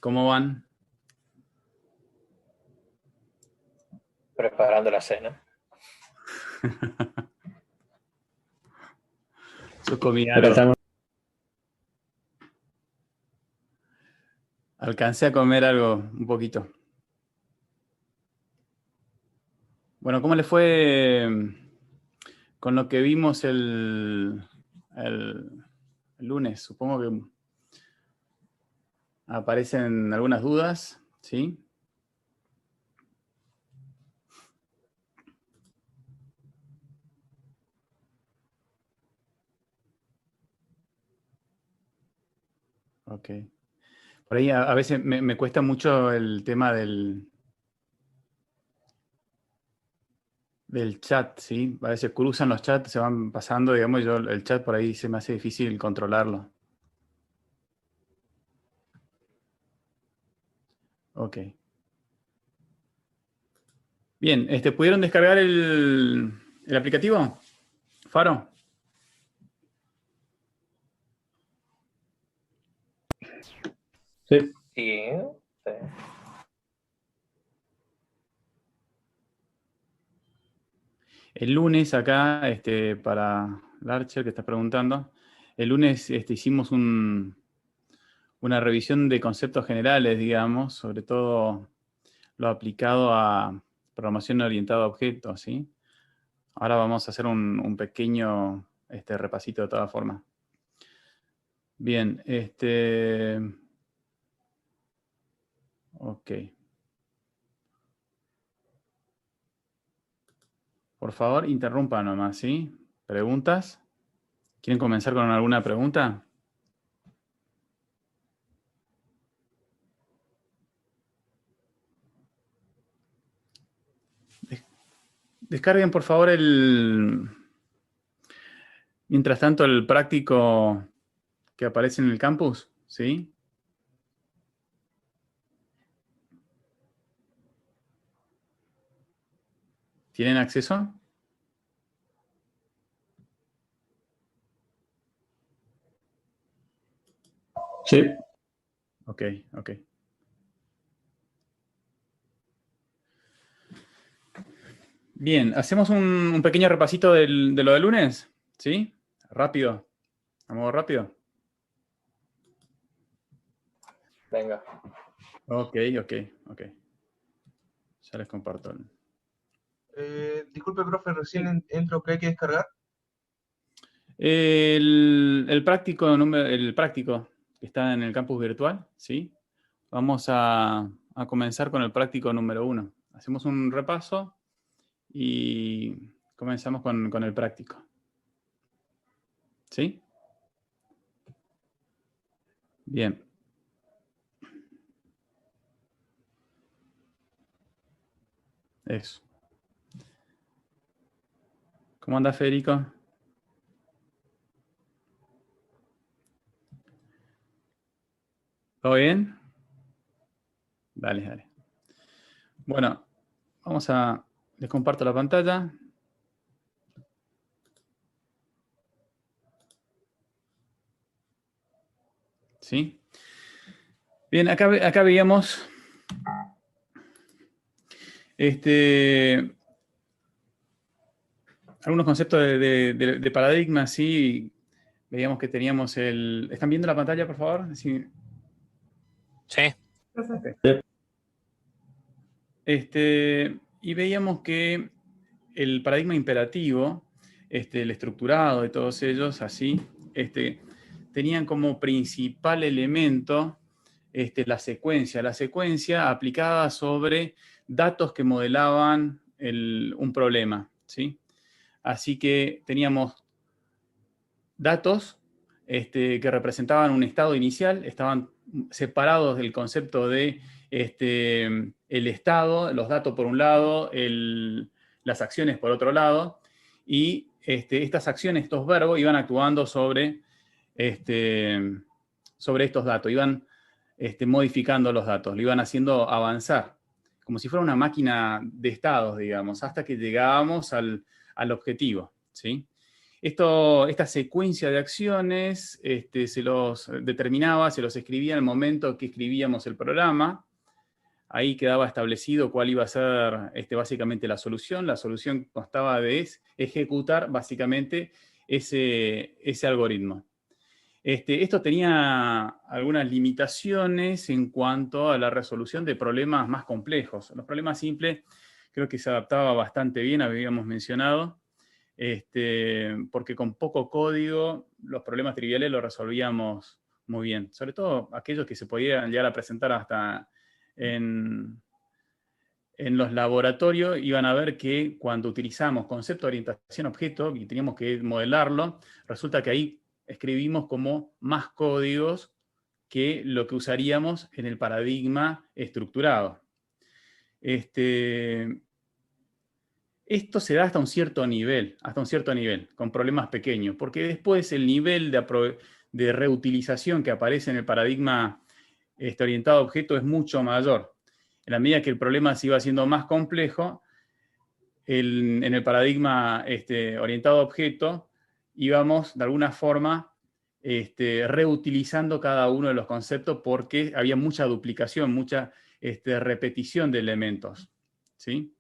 ¿Cómo van? Preparando la cena. Yo comí Acá algo. estamos. Alcancé a comer algo, un poquito. Bueno, ¿cómo le fue con lo que vimos el lunes? Supongo que aparecen algunas dudas, ¿sí? Ok. Por ahí a veces me cuesta mucho el tema del chat, ¿sí? A veces cruzan los chats, se van pasando, digamos, yo el chat por ahí se me hace difícil controlarlo. Ok. Bien, ¿pudieron descargar el aplicativo? ¿Faro? Sí. Y sí. El lunes acá, para Larcher que está preguntando, el lunes hicimos una revisión de conceptos generales, digamos, sobre todo lo aplicado a programación orientada a objetos, ¿sí? Ahora vamos a hacer un pequeño repasito de todas formas. Bien, ok. Por favor, interrumpa nomás, ¿sí? ¿Preguntas? ¿Quieren comenzar con alguna pregunta? Descarguen, por favor, mientras tanto, el práctico que aparece en el campus, ¿sí? ¿Tienen acceso? Sí. Ok, ok. Bien, hacemos un pequeño repasito de lo del lunes, ¿sí? Rápido, a modo rápido. Venga. Ok, ok, ok. Ya les comparto. Disculpe, profe, recién entro que hay que descargar. El práctico que está en el campus virtual, ¿sí? Vamos a comenzar con el práctico número 1. Hacemos un repaso y comenzamos con el práctico. ¿Sí? Bien. Eso. ¿Cómo anda, Federico? ¿Todo bien? Dale, dale. Bueno, les comparto la pantalla. ¿Sí? Bien, acá veíamos algunos conceptos de paradigmas, ¿sí? Veíamos que teníamos ¿Están viendo la pantalla, por favor? Sí. Sí. Perfecto. Y veíamos que el paradigma imperativo, el estructurado de todos ellos, así, tenían como principal elemento la secuencia aplicada sobre datos que modelaban un problema, ¿sí? Así que teníamos datos que representaban un estado inicial, estaban separados del concepto de el estado, los datos por un lado, las acciones por otro lado, y estas acciones, estos verbos, iban actuando sobre estos datos, iban modificando los datos, lo iban haciendo avanzar, como si fuera una máquina de estados, digamos, hasta que llegábamos al objetivo, ¿sí? Esta secuencia de acciones se los determinaba, se los escribía en el momento que escribíamos el programa. Ahí quedaba establecido cuál iba a ser básicamente la solución. La solución constaba de ejecutar básicamente ese algoritmo. Esto tenía algunas limitaciones en cuanto a la resolución de problemas más complejos. Los problemas simples creo que se adaptaba bastante bien, habíamos mencionado, porque con poco código los problemas triviales los resolvíamos muy bien. Sobre todo aquellos que se podían llegar a presentar hasta en los laboratorios, iban a ver que cuando utilizamos concepto de orientación objeto y teníamos que modelarlo, resulta que ahí escribimos como más códigos que lo que usaríamos en el paradigma estructurado. Esto se da hasta un cierto nivel, con problemas pequeños, porque después el nivel de reutilización que aparece en el paradigma orientado a objeto es mucho mayor. En la medida que el problema se iba haciendo más complejo, en el paradigma orientado a objeto, íbamos de alguna forma reutilizando cada uno de los conceptos porque había mucha duplicación, mucha repetición de elementos, ¿sí?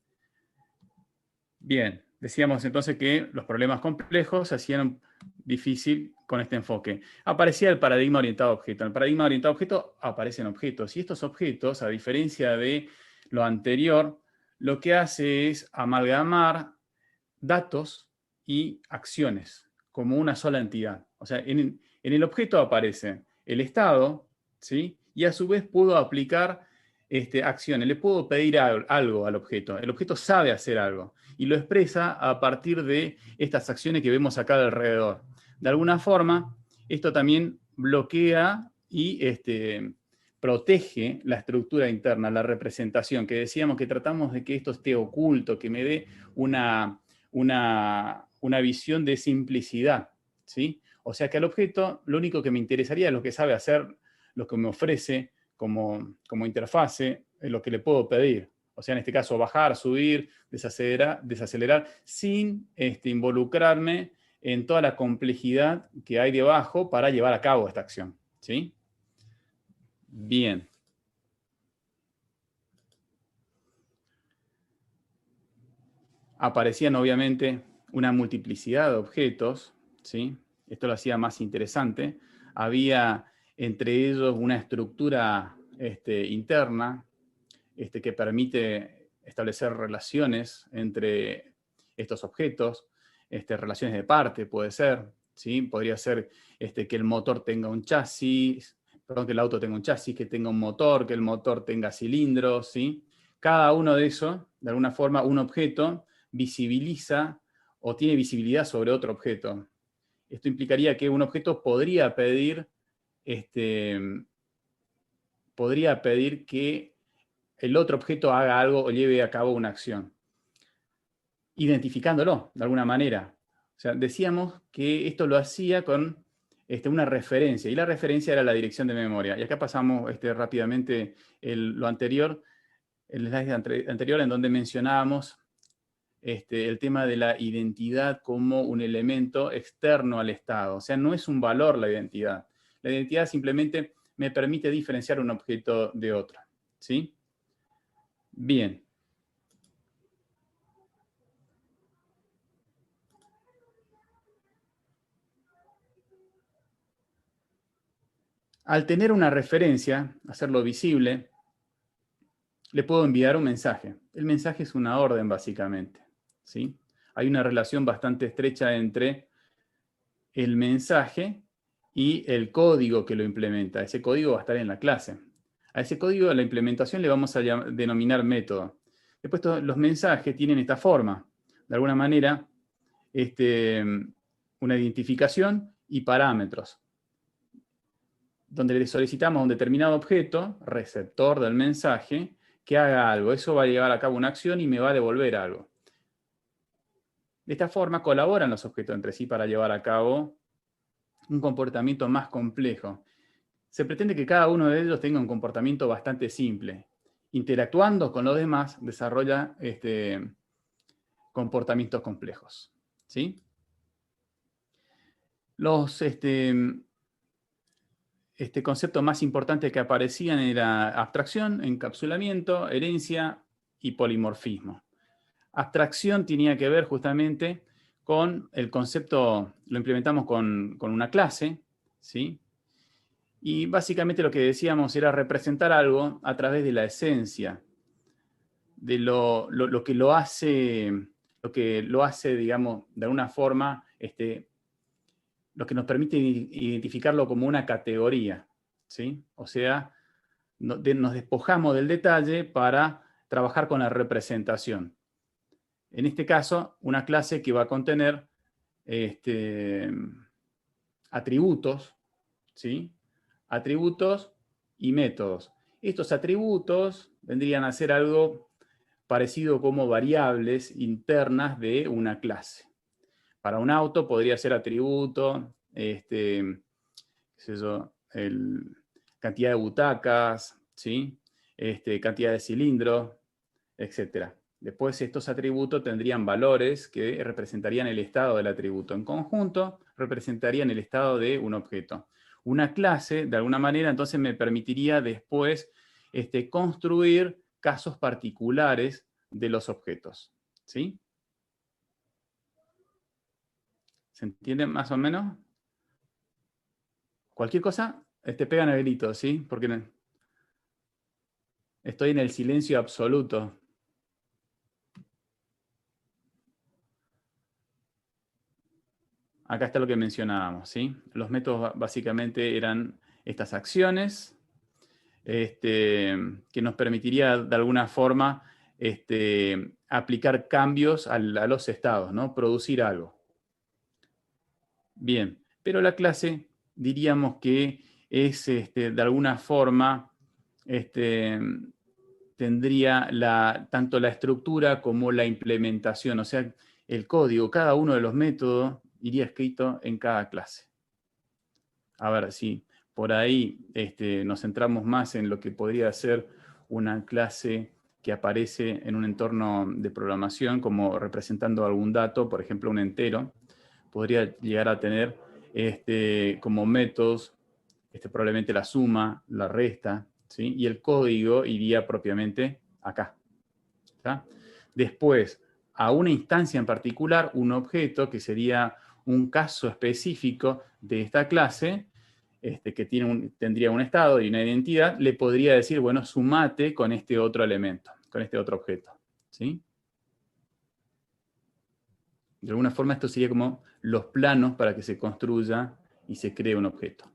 Bien, decíamos entonces que los problemas complejos se hacían difícil con este enfoque. Aparecía el paradigma orientado a objeto. En el paradigma orientado a objeto aparecen objetos. Y estos objetos, a diferencia de lo anterior, lo que hace es amalgamar datos y acciones como una sola entidad. O sea, en el objeto aparece el estado, ¿sí? Y a su vez puedo aplicar acciones. Le puedo pedir algo al objeto. El objeto sabe hacer algo y lo expresa a partir de estas acciones que vemos acá alrededor. De alguna forma, esto también bloquea y protege la estructura interna, la representación, que decíamos que tratamos de que esto esté oculto, que me dé una visión de simplicidad, ¿sí? O sea que al objeto lo único que me interesaría es lo que sabe hacer, lo que me ofrece como interfase, es lo que le puedo pedir. O sea, en este caso, bajar, subir, desacelerar, sin involucrarme en toda la complejidad que hay debajo para llevar a cabo esta acción, ¿sí? Bien. Aparecían obviamente una multiplicidad de objetos, ¿sí? Esto lo hacía más interesante. Había entre ellos una estructura interna que permite establecer relaciones entre estos objetos, relaciones de parte puede ser, ¿sí? Podría ser que el motor tenga un chasis, perdón, que el auto tenga un chasis, que tenga un motor, que el motor tenga cilindros, ¿sí? Cada uno de esos, de alguna forma, un objeto visibiliza o tiene visibilidad sobre otro objeto. Esto implicaría que un objeto podría pedir que el otro objeto haga algo o lleve a cabo una acción, identificándolo de alguna manera. O sea, decíamos que esto lo hacía con una referencia, y la referencia era la dirección de memoria. Y acá pasamos rápidamente lo anterior, el slide anterior, en donde mencionábamos el tema de la identidad como un elemento externo al estado. O sea, no es un valor la identidad. La identidad simplemente me permite diferenciar un objeto de otro, ¿sí? Bien. Al tener una referencia, hacerlo visible, le puedo enviar un mensaje. El mensaje es una orden, básicamente, ¿sí? Hay una relación bastante estrecha entre el mensaje y el código que lo implementa. Ese código va a estar en la clase. A ese código, a la implementación, le vamos a denominar método. Después, los mensajes tienen esta forma. De alguna manera, una identificación y parámetros, donde le solicitamos a un determinado objeto, receptor del mensaje, que haga algo. Eso va a llevar a cabo una acción y me va a devolver algo. De esta forma colaboran los objetos entre sí para llevar a cabo un comportamiento más complejo. Se pretende que cada uno de ellos tenga un comportamiento bastante simple. Interactuando con los demás, desarrolla comportamientos complejos, ¿sí? Los conceptos más importantes que aparecían era abstracción, encapsulamiento, herencia y polimorfismo. Abstracción tenía que ver justamente con el concepto, lo implementamos con una clase, ¿sí? Y básicamente lo que decíamos era representar algo a través de la esencia, de lo que lo hace, digamos, de alguna forma, lo que nos permite identificarlo como una categoría, ¿sí? O sea, nos despojamos del detalle para trabajar con la representación. En este caso, una clase que va a contener atributos, ¿sí? Atributos y métodos. Estos atributos vendrían a ser algo parecido como variables internas de una clase. Para un auto podría ser atributo, qué sé yo, cantidad de butacas, ¿sí? Cantidad de cilindros, etc. Después estos atributos tendrían valores que representarían el estado del atributo. En conjunto, representarían el estado de un objeto. Una clase, de alguna manera, entonces me permitiría después construir casos particulares de los objetos. ¿Sí? ¿Se entiende más o menos? Cualquier cosa, pegan el grito, ¿sí? Porque estoy en el silencio absoluto. Acá está lo que mencionábamos, ¿sí? Los métodos básicamente eran estas acciones que nos permitiría de alguna forma aplicar cambios a los estados, ¿no? Producir algo. Bien, pero la clase diríamos que es de alguna forma tendría tanto la estructura como la implementación, o sea, el código, cada uno de los métodos iría escrito en cada clase. A ver si por ahí nos centramos más en lo que podría ser una clase que aparece en un entorno de programación como representando algún dato, por ejemplo, un entero. Podría llegar a tener como métodos probablemente la suma, la resta, ¿sí? Y el código iría propiamente acá. ¿Tá? Después, a una instancia en particular, un objeto que sería un caso específico de esta clase, que tendría un estado y una identidad, le podría decir, bueno, sumate con este otro elemento, con este otro objeto. ¿Sí? De alguna forma esto sería como los planos para que se construya y se cree un objeto.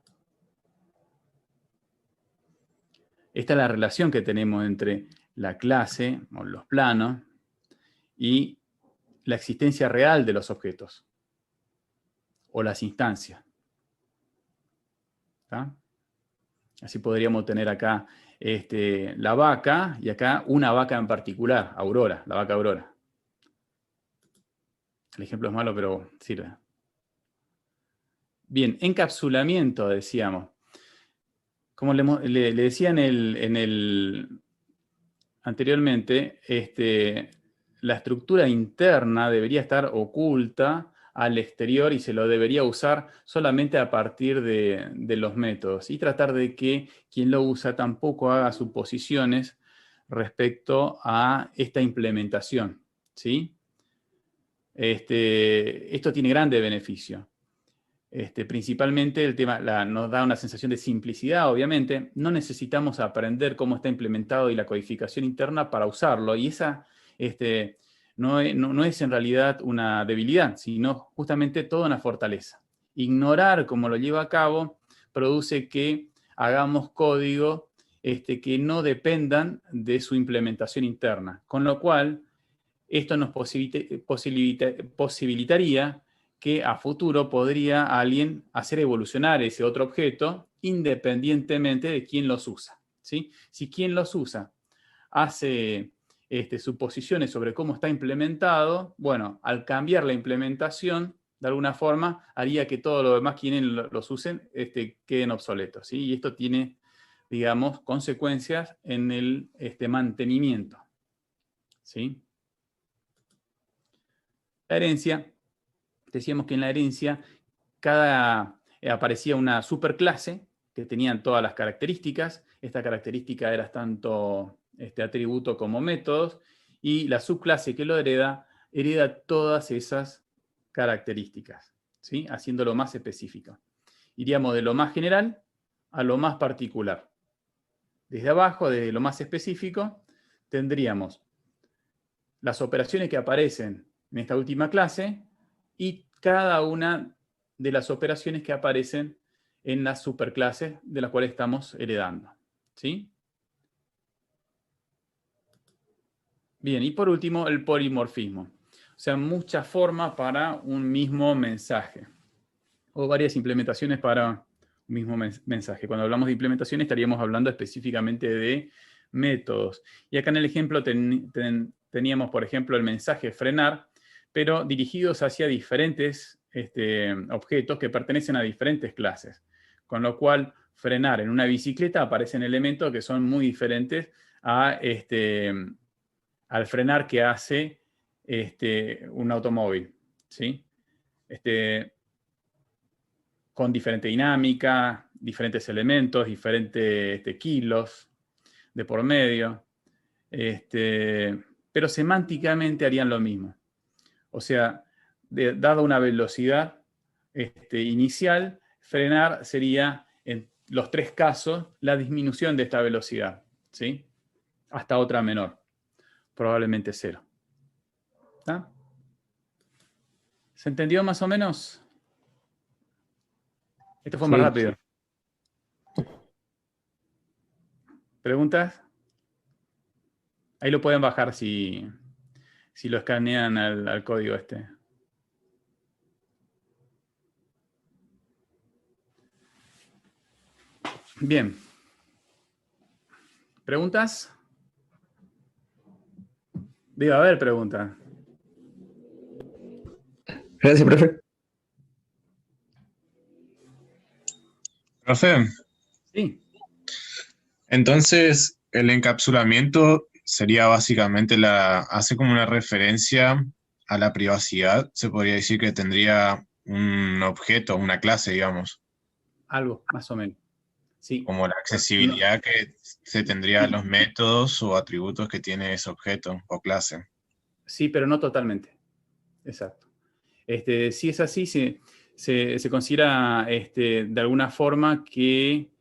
Esta es la relación que tenemos entre la clase, o los planos, y la existencia real de los objetos, o las instancias. ¿Tá? Así podríamos tener acá la vaca, y acá una vaca en particular, Aurora, la vaca Aurora. El ejemplo es malo, pero sirve. Bien, encapsulamiento, decíamos. Como le decía anteriormente, la estructura interna debería estar oculta al exterior y se lo debería usar solamente a partir de los métodos y tratar de que quien lo usa tampoco haga suposiciones respecto a esta implementación, ¿sí? Esto tiene grande beneficio. Principalmente el tema nos da una sensación de simplicidad, obviamente. No necesitamos aprender cómo está implementado y la codificación interna para usarlo. Y esa no es en realidad una debilidad, sino justamente toda una fortaleza. Ignorar cómo lo lleva a cabo produce que hagamos código que no dependan de su implementación interna. Con lo cual, esto nos posibilitaría que a futuro podría alguien hacer evolucionar ese otro objeto independientemente de quién los usa, ¿sí? Si quien los usa hace suposiciones sobre cómo está implementado, bueno, al cambiar la implementación, de alguna forma, haría que todos los demás quienes los usen queden obsoletos, ¿sí? Y esto tiene, digamos, consecuencias en el mantenimiento, ¿sí? La herencia. Decíamos que en la herencia aparecía una superclase que tenían todas las características. Esta característica era tanto atributo como métodos, y la subclase que lo hereda todas esas características, ¿sí? Haciéndolo más específico. Iríamos de lo más general a lo más particular. Desde abajo, desde lo más específico, tendríamos las operaciones que aparecen en esta última clase y cada una de las operaciones que aparecen en las superclases de las cuales estamos heredando, ¿sí? Bien, y por último, el polimorfismo. O sea, muchas formas para un mismo mensaje, o varias implementaciones para un mismo mensaje. Cuando hablamos de implementación estaríamos hablando específicamente de métodos. Y acá en el ejemplo teníamos, por ejemplo, el mensaje frenar, pero dirigidos hacia diferentes objetos que pertenecen a diferentes clases. Con lo cual, frenar en una bicicleta aparecen elementos que son muy diferentes a al frenar que hace un automóvil, ¿sí? Con diferente dinámica, diferentes elementos, diferentes kilos de por medio. Pero semánticamente harían lo mismo. O sea, dada una velocidad inicial, frenar sería, en los tres casos, la disminución de esta velocidad, ¿sí? Hasta otra menor, probablemente 0. ¿Está? ¿Se entendió más o menos? Esto fue más Sí. rápido. ¿Preguntas? Ahí lo pueden bajar si lo escanean al código este. Bien. ¿Preguntas? Debe haber preguntas. Gracias, profe. Profe, Sí. entonces el encapsulamiento sería básicamente hace como una referencia a la privacidad. Se podría decir que tendría un objeto, una clase, digamos, Algo, más o menos. Sí. como la accesibilidad que se tendría a los métodos o atributos que tiene ese objeto o clase. Sí, pero no totalmente. Exacto. Si es así, se considera de alguna forma que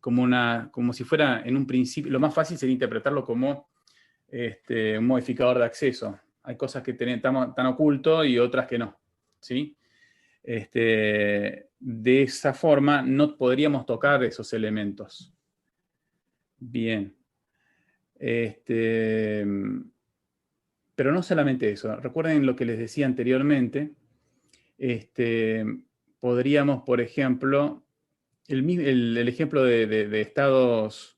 como si fuera en un principio, lo más fácil sería interpretarlo como un modificador de acceso. Hay cosas que están ocultos y otras que no, ¿sí? De esa forma no podríamos tocar esos elementos. Bien. Pero no solamente eso. Recuerden lo que les decía anteriormente. Podríamos, por ejemplo, el ejemplo de estados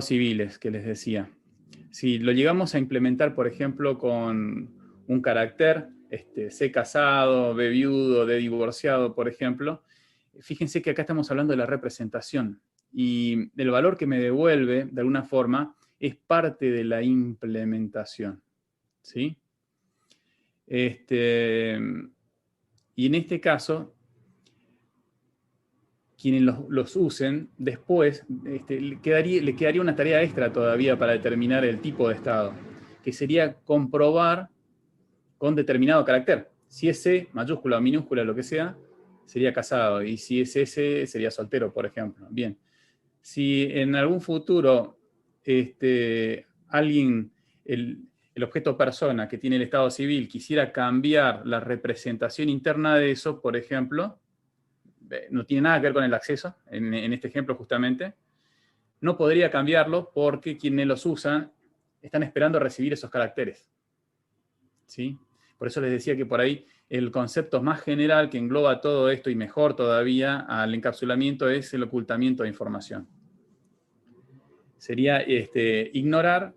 civiles que les decía. Si lo llegamos a implementar, por ejemplo, con un carácter, C casado, B viudo, D divorciado, por ejemplo, fíjense que acá estamos hablando de la representación. Y el valor que me devuelve, de alguna forma, es parte de la implementación, ¿sí? Y en este caso, quienes los usen, después le quedaría una tarea extra todavía para determinar el tipo de estado, que sería comprobar con determinado carácter. Si es C, mayúscula o minúscula, lo que sea, sería casado. Y si es S, sería soltero, por ejemplo. Bien. Si en algún futuro alguien, el objeto persona que tiene el estado civil, quisiera cambiar la representación interna de eso, por ejemplo, no tiene nada que ver con el acceso, en este ejemplo justamente, no podría cambiarlo porque quienes los usan están esperando recibir esos caracteres, ¿sí? Por eso les decía que por ahí el concepto más general que engloba todo esto y mejor todavía al encapsulamiento es el ocultamiento de información. Sería ignorar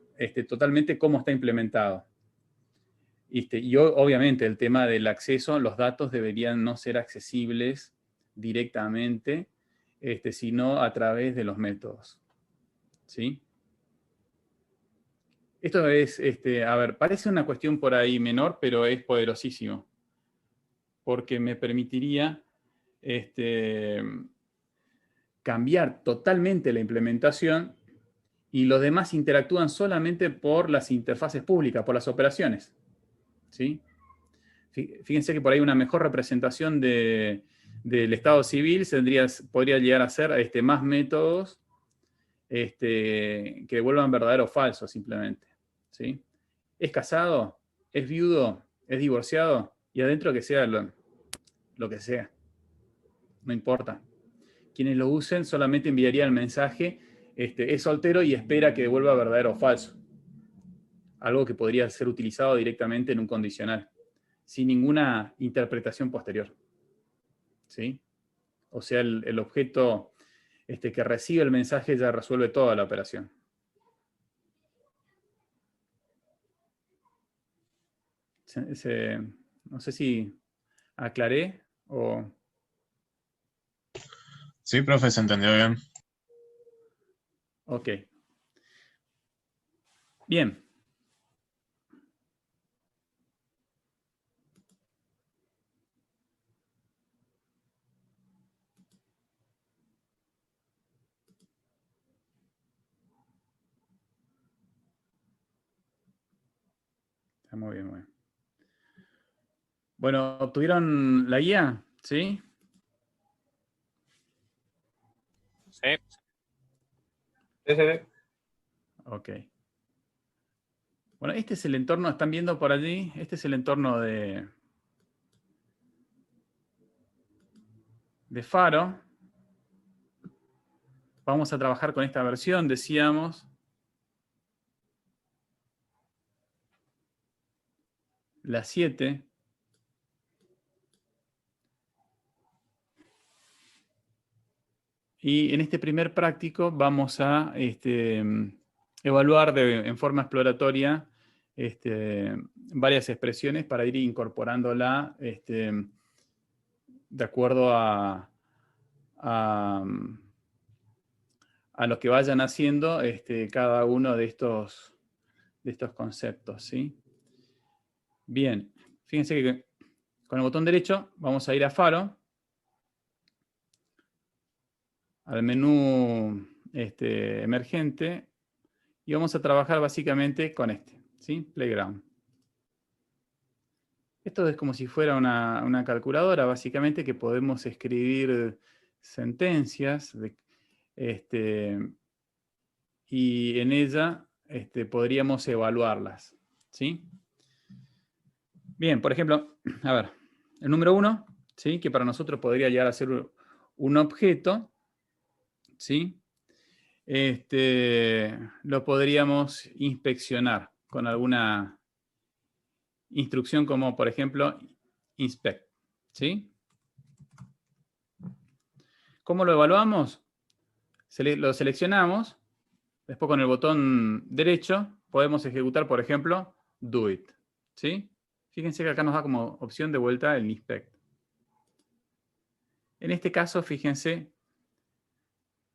totalmente cómo está implementado. Y obviamente el tema del acceso, los datos deberían no ser accesibles directamente, sino a través de los métodos, ¿sí? Esto es, a ver, parece una cuestión por ahí menor, pero es poderosísimo. porque me permitiría cambiar totalmente la implementación y los demás interactúan solamente por las interfaces públicas, por las operaciones. ¿Sí? Fíjense que por ahí una mejor representación del estado civil podría llegar a ser más métodos que devuelvan verdadero o falso simplemente. ¿Sí? ¿Es casado? ¿Es viudo? ¿Es divorciado? Y adentro que sea lo que sea. No importa. Quienes lo usen solamente enviarían el mensaje, es soltero y espera que devuelva verdadero o falso. Algo que podría ser utilizado directamente en un condicional, sin ninguna interpretación posterior. ¿Sí? O sea, el objeto que recibe el mensaje ya resuelve toda la operación. No sé si aclaré o... Sí, profe, se entendió bien. Ok. Bien. Está muy bien, muy bien. Bueno, ¿obtuvieron la guía? ¿Sí? Sí. Sí, sí, sí. Ok. Bueno, este es el entorno, ¿están viendo por allí? Este es el entorno de Faro. Vamos a trabajar con esta versión, decíamos. La 7. Y en este primer práctico vamos a evaluar en forma exploratoria varias expresiones para ir incorporándola de acuerdo a lo que vayan haciendo cada uno de estos conceptos, ¿sí? Bien, fíjense que con el botón derecho vamos a ir a Faro, al menú emergente, y vamos a trabajar básicamente con ¿sí? Playground. Esto es como si fuera una calculadora, básicamente, que podemos escribir sentencias y en ella podríamos evaluarlas, ¿sí? Bien, por ejemplo, a ver, el número 1, ¿sí? Que para nosotros podría llegar a ser un objeto, ¿sí? Lo podríamos inspeccionar con alguna instrucción como, por ejemplo, inspect, ¿sí? ¿Cómo lo evaluamos? Lo seleccionamos, después con el botón derecho podemos ejecutar, por ejemplo, do it, ¿sí? Fíjense que acá nos da como opción de vuelta el inspect. En este caso, fíjense,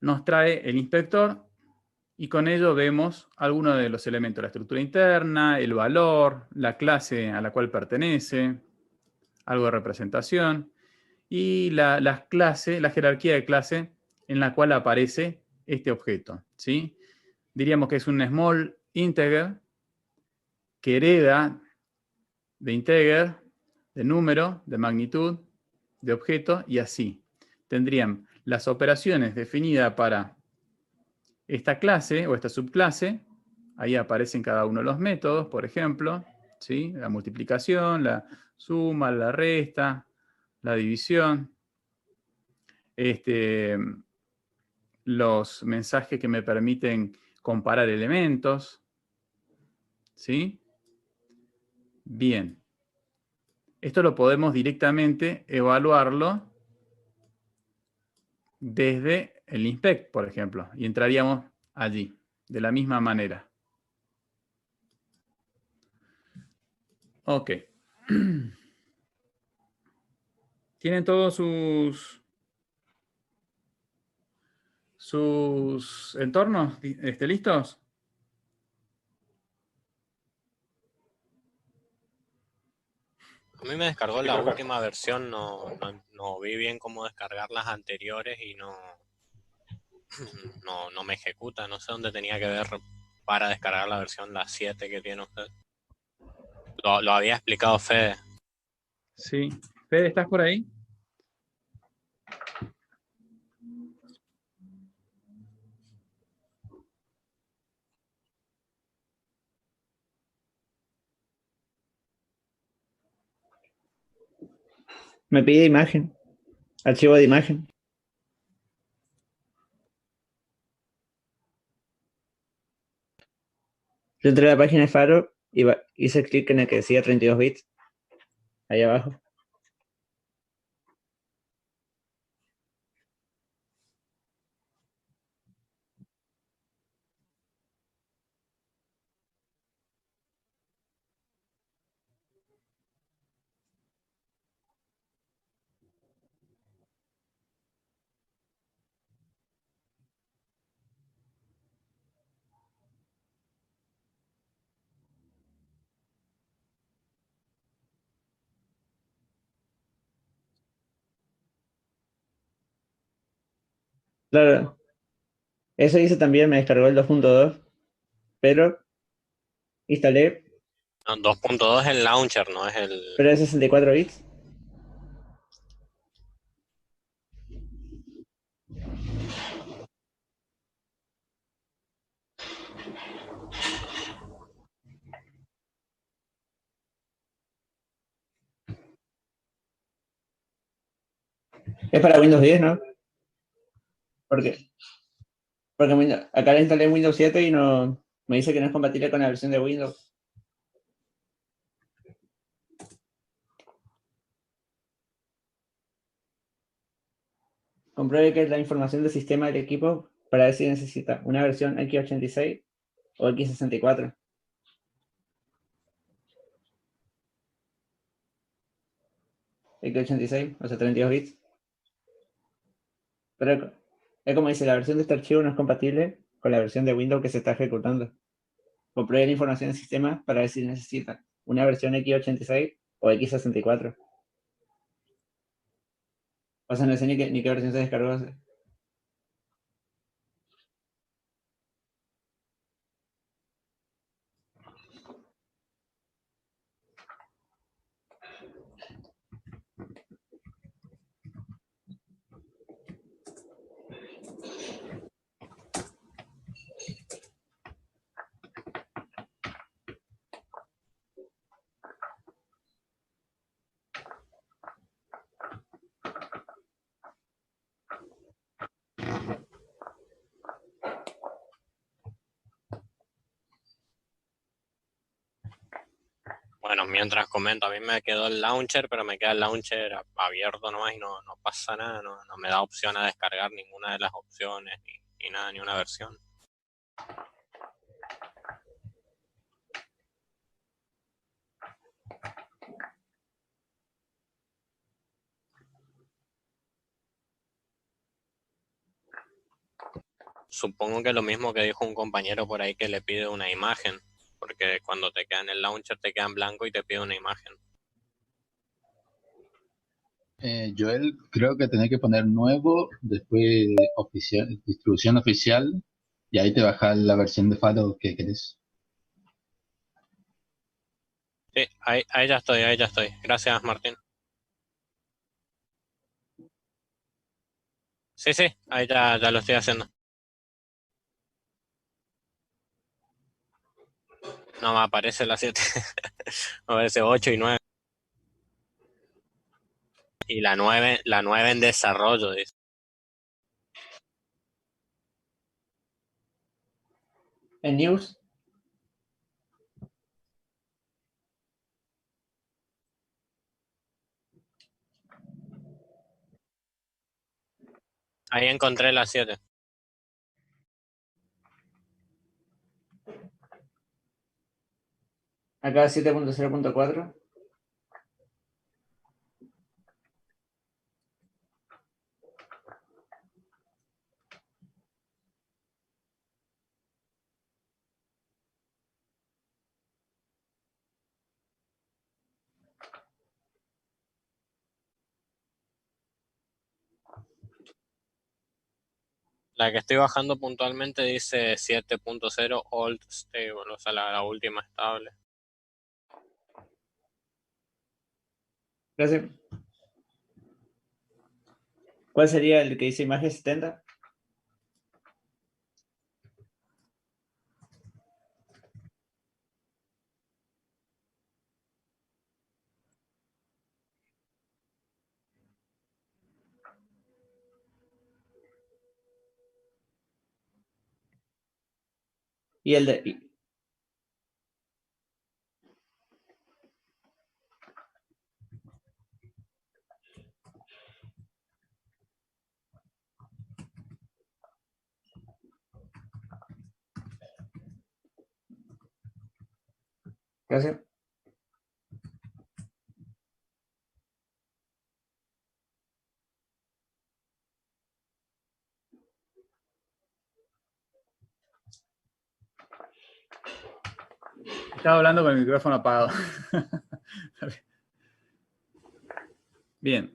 nos trae el inspector y con ello vemos algunos de los elementos, la estructura interna, el valor, la clase a la cual pertenece, algo de representación, y la jerarquía de clase en la cual aparece este objeto, ¿sí? Diríamos que es un small integer que hereda de integer, de número, de magnitud, de objeto, y así. Tendrían las operaciones definidas para esta clase o esta subclase. Ahí aparecen cada uno de los métodos, por ejemplo, ¿sí? La multiplicación, la suma, la resta, la división. Los mensajes que me permiten comparar elementos. ¿Sí? Bien. Esto lo podemos directamente evaluarlo desde el inspect, por ejemplo, y entraríamos allí, de la misma manera. Ok. ¿Tienen todos sus entornos listos? A mí me descargó la última versión, no vi bien cómo descargar las anteriores y no me ejecuta. No sé dónde tenía que ver para descargar la versión la 7 que tiene usted. Lo había explicado Fede. Sí. Fede, ¿estás por ahí? Me pide imagen. Archivo de imagen. Yo entré a la página de Faro y hice clic en el que decía 32 bits. Ahí abajo. Claro. Eso hice también, me descargó el 2.2, pero instalé, 2.2 es el launcher, no es el... pero es 64 bits. Es para Windows 10, ¿no? ¿Por qué? Porque acá le instalé Windows 7 y no me dice que no es compatible con la versión de Windows. Compruebe que es la información del sistema del equipo para ver si necesita una versión x86 o x64. X86, o sea, 32 bits. Pero es como dice, la versión de este archivo no es compatible con la versión de Windows que se está ejecutando. Compruebe la información del sistema para ver si necesita una versión x86 o x64. O sea, no sé ni qué versión se descargó. Bueno, mientras comento, a mí me quedó el launcher, pero me queda el launcher abierto nomás y no pasa nada, no me da opción a descargar ninguna de las opciones, ni nada, ni una versión. Supongo que lo mismo que dijo un compañero por ahí que le pide una imagen, porque cuando te queda en el launcher te queda en blanco y te pide una imagen. Joel, creo que tenés que poner nuevo, después oficial, distribución oficial, y ahí te baja la versión de Faro que querés. Sí, ahí ya estoy, ahí ya estoy. Gracias, Martín. Sí, sí, ahí ya lo estoy haciendo. No me aparece la 7. Me aparece 8 y 9. Y la nueve en desarrollo, dice. En News, Ahí encontré la 7. acá 7.0.4. La que estoy bajando puntualmente dice 7.0 old stable, o sea, la última estable. Gracias. ¿Cuál sería el que dice imagen 70? Y el de... Gracias. Estaba hablando con el micrófono apagado. Bien,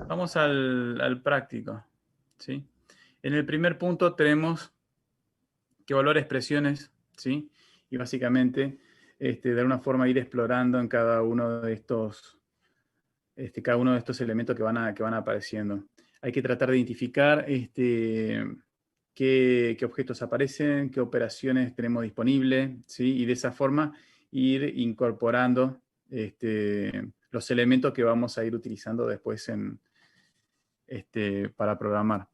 vamos al práctico, ¿sí? En el primer punto tenemos que evaluar expresiones, ¿sí? Y básicamente, de alguna forma ir explorando en cada uno de estos, elementos que van apareciendo. Hay que tratar de identificar qué objetos aparecen, qué operaciones tenemos disponibles, ¿sí? Y de esa forma ir incorporando los elementos que vamos a ir utilizando después para programar.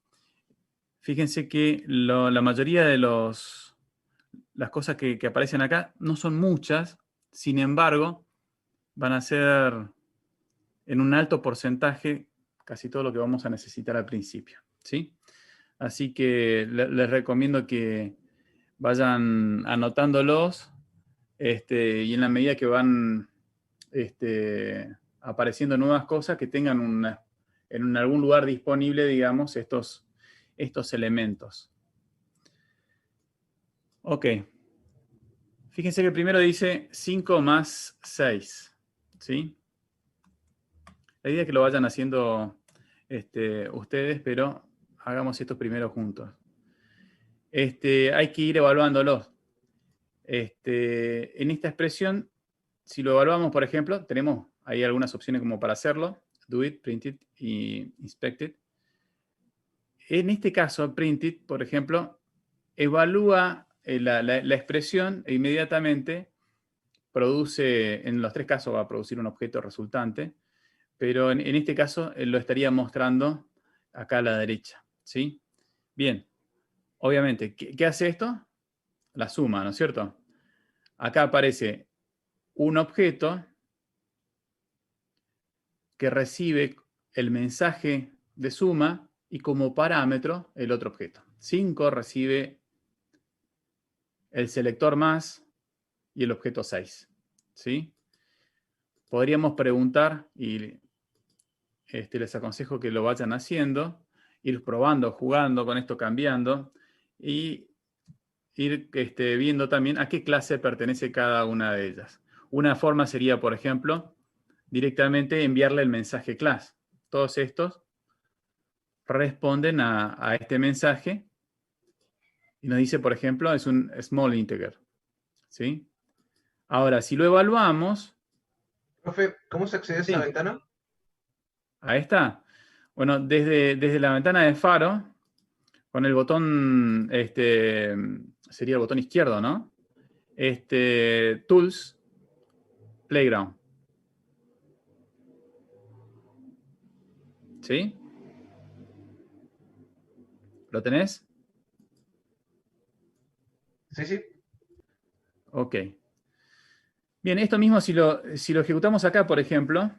Fíjense que la mayoría de las cosas que aparecen acá no son muchas, sin embargo, van a ser en un alto porcentaje casi todo lo que vamos a necesitar al principio, ¿sí? Así que les recomiendo que vayan anotándolos y en la medida que van apareciendo nuevas cosas, que tengan en algún lugar disponible, digamos, estos elementos. Ok. Fíjense que primero dice 5 más 6, ¿sí? La idea es que lo vayan haciendo ustedes, pero hagamos esto primero juntos. Hay que ir evaluándolos. En esta expresión, si lo evaluamos, por ejemplo, tenemos ahí algunas opciones como para hacerlo. Do it, print it y inspect it. En este caso, print it, por ejemplo, evalúa la expresión e inmediatamente produce, en los tres casos va a producir un objeto resultante, pero en este caso lo estaría mostrando acá a la derecha, ¿sí? Bien, obviamente, ¿qué hace esto? La suma, ¿no es cierto? Acá aparece un objeto que recibe el mensaje de suma y como parámetro el otro objeto. 5 recibe el selector más y el objeto 6, ¿sí? Podríamos preguntar, y les aconsejo que lo vayan haciendo, ir probando, jugando con esto, cambiando, y ir viendo también a qué clase pertenece cada una de ellas. Una forma sería, por ejemplo, directamente enviarle el mensaje class. Todos estos responden a este mensaje y nos dice, por ejemplo, es un small integer, ¿sí? Ahora, si lo evaluamos... Profe, ¿cómo se accede a esa ventana? Ahí está. Bueno, desde la ventana de Faro, con el botón, sería el botón izquierdo, ¿no? Tools, Playground. ¿Sí? ¿Lo tenés? Sí, sí. Ok. Bien, esto mismo si lo ejecutamos acá, por ejemplo,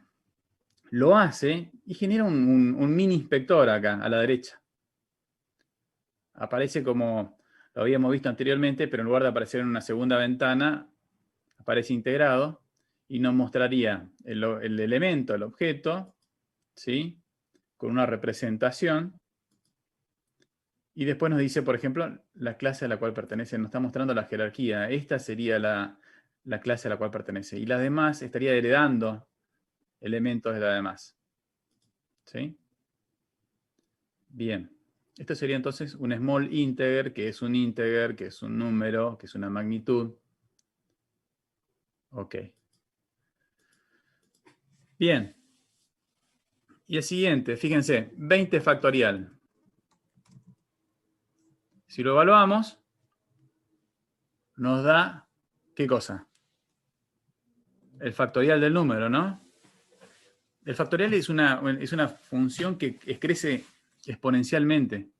lo hace y genera un mini inspector acá, a la derecha. Aparece como lo habíamos visto anteriormente, pero en lugar de aparecer en una segunda ventana, aparece integrado y nos mostraría el elemento, el objeto, ¿sí? Con una representación. Y después nos dice, por ejemplo, la clase a la cual pertenece. Nos está mostrando la jerarquía. Esta sería la clase a la cual pertenece. Y la demás estaría heredando elementos de la demás. ¿Sí? Bien. Esto sería entonces un small integer, que es un integer, que es un número, que es una magnitud. Ok. Bien. Y el siguiente, fíjense, 20 factorial. Si lo evaluamos, nos da, ¿qué cosa? El factorial del número, ¿no? El factorial es una función que crece exponencialmente.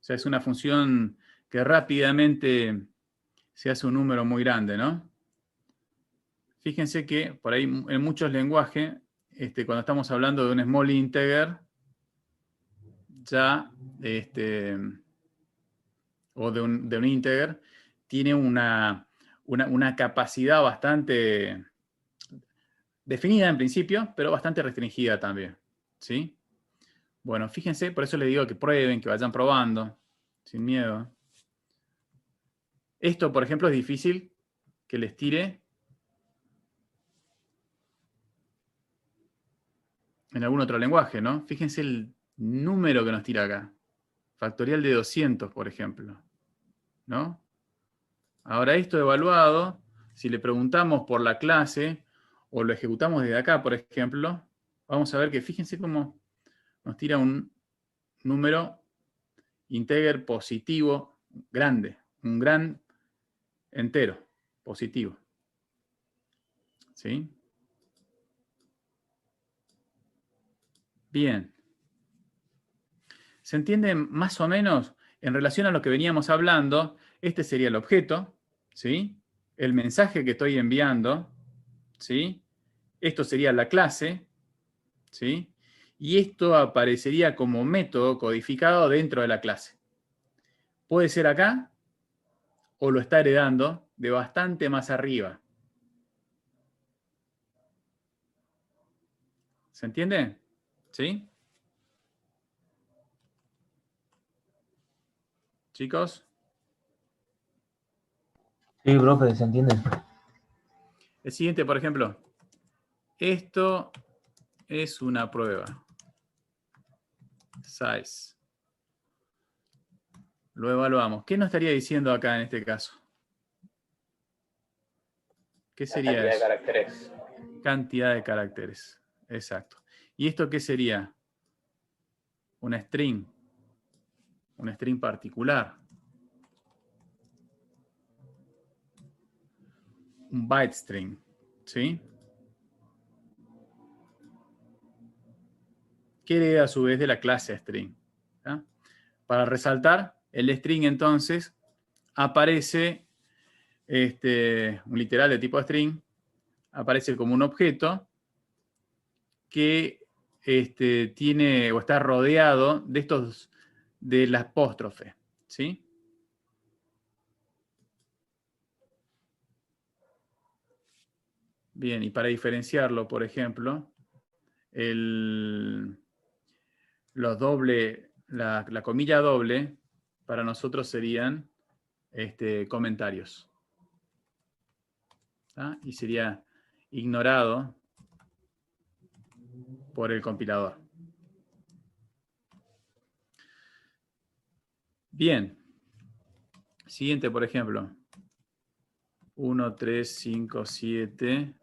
O sea, es una función que rápidamente se hace un número muy grande, ¿no? Fíjense que por ahí en muchos lenguajes, cuando estamos hablando de un small integer, ya, o de un integer, tiene una capacidad bastante definida en principio, pero bastante restringida también, ¿sí? Bueno, fíjense, por eso les digo que prueben, que vayan probando, sin miedo. Esto, por ejemplo, es difícil que les tire en algún otro lenguaje, ¿no? Fíjense el número que nos tira acá. Factorial de 200, por ejemplo, ¿no? Ahora esto evaluado, si le preguntamos por la clase o lo ejecutamos desde acá, por ejemplo, vamos a ver que fíjense cómo nos tira un número integer positivo grande, un gran entero positivo. ¿Sí? Bien. ¿Se entiende más o menos? En relación a lo que veníamos hablando, este sería el objeto, ¿sí? El mensaje que estoy enviando, ¿sí? Esto sería la clase, ¿sí? Y esto aparecería como método codificado dentro de la clase. Puede ser acá o lo está heredando de bastante más arriba. ¿Se entiende? ¿Sí? ¿Chicos? Sí, profe, se entiende. El siguiente, por ejemplo. Esto es una prueba. Size. Lo evaluamos. ¿Qué nos estaría diciendo acá en este caso? ¿Qué sería cantidad eso? de caracteres. Cantidad de caracteres. Exacto. ¿Y esto qué sería? Una string. Una string particular. Un byte string. ¿Sí? Que hereda a su vez de la clase string. ¿Ah? Para resaltar, el string entonces aparece, un literal de tipo string, aparece como un objeto que tiene o está rodeado de estos, de la apóstrofe, ¿sí? Bien, y para diferenciarlo, por ejemplo, los doble, la comilla doble, para nosotros serían comentarios. ¿Ah? Y sería ignorado por el compilador. Bien. Siguiente, por ejemplo. 1, 3, 5, 7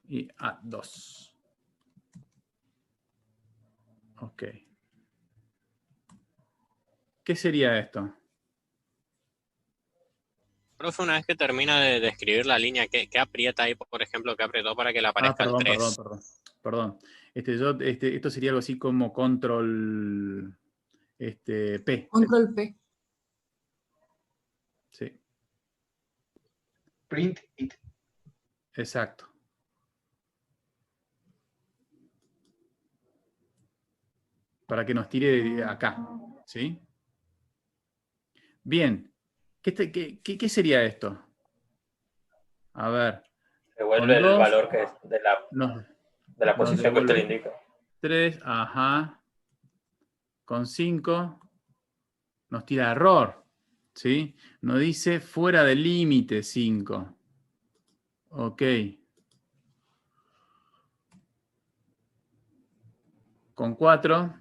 y 2. Ok. ¿Qué sería esto? Profe, una vez que termina de escribir la línea, ¿qué aprieta ahí, por ejemplo, qué apretó para que le aparezca el 3? Perdón. Esto sería algo así como control P. Control P. Sí, Print it. exacto. Para que nos tire acá. ¿Sí? Bien. ¿Qué sería esto? A ver. Devuelve el valor que es de la posición que usted le indica. 3, ajá. Con 5 nos tira error. ¿Sí? Nos dice fuera del límite 5. Ok. Con 4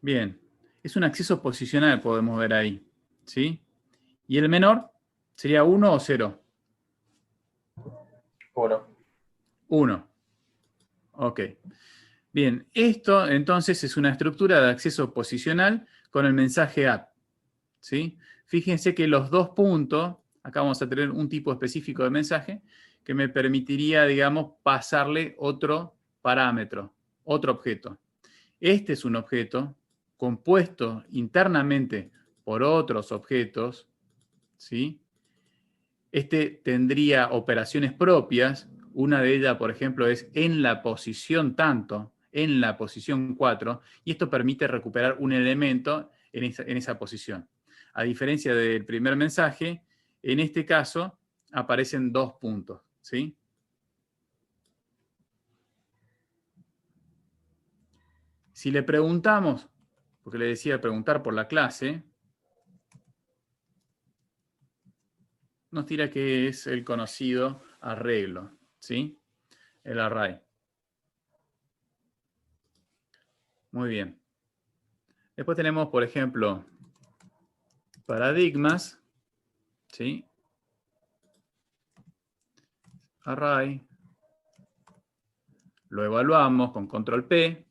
Bien. Es un acceso posicional, podemos ver ahí. ¿Sí? ¿Y el menor sería 1 o 0? 1. 1. Ok. Bien, esto entonces es una estructura de acceso posicional con el mensaje add. ¿Sí? Fíjense que los dos puntos, acá vamos a tener un tipo específico de mensaje que me permitiría, digamos, pasarle otro parámetro, otro objeto. Este es un objeto compuesto internamente por otros objetos, ¿sí? Este tendría operaciones propias. Una de ellas, por ejemplo, es en la posición tanto, en la posición 4, y esto permite recuperar un elemento en esa posición. A diferencia del primer mensaje, en este caso aparecen 2 puntos, ¿sí? Si le preguntamos, porque le decía preguntar por la clase, nos tira que es el conocido arreglo, ¿sí? El array. Muy bien. Después tenemos, por ejemplo, paradigmas, ¿sí? Array. Lo evaluamos con control P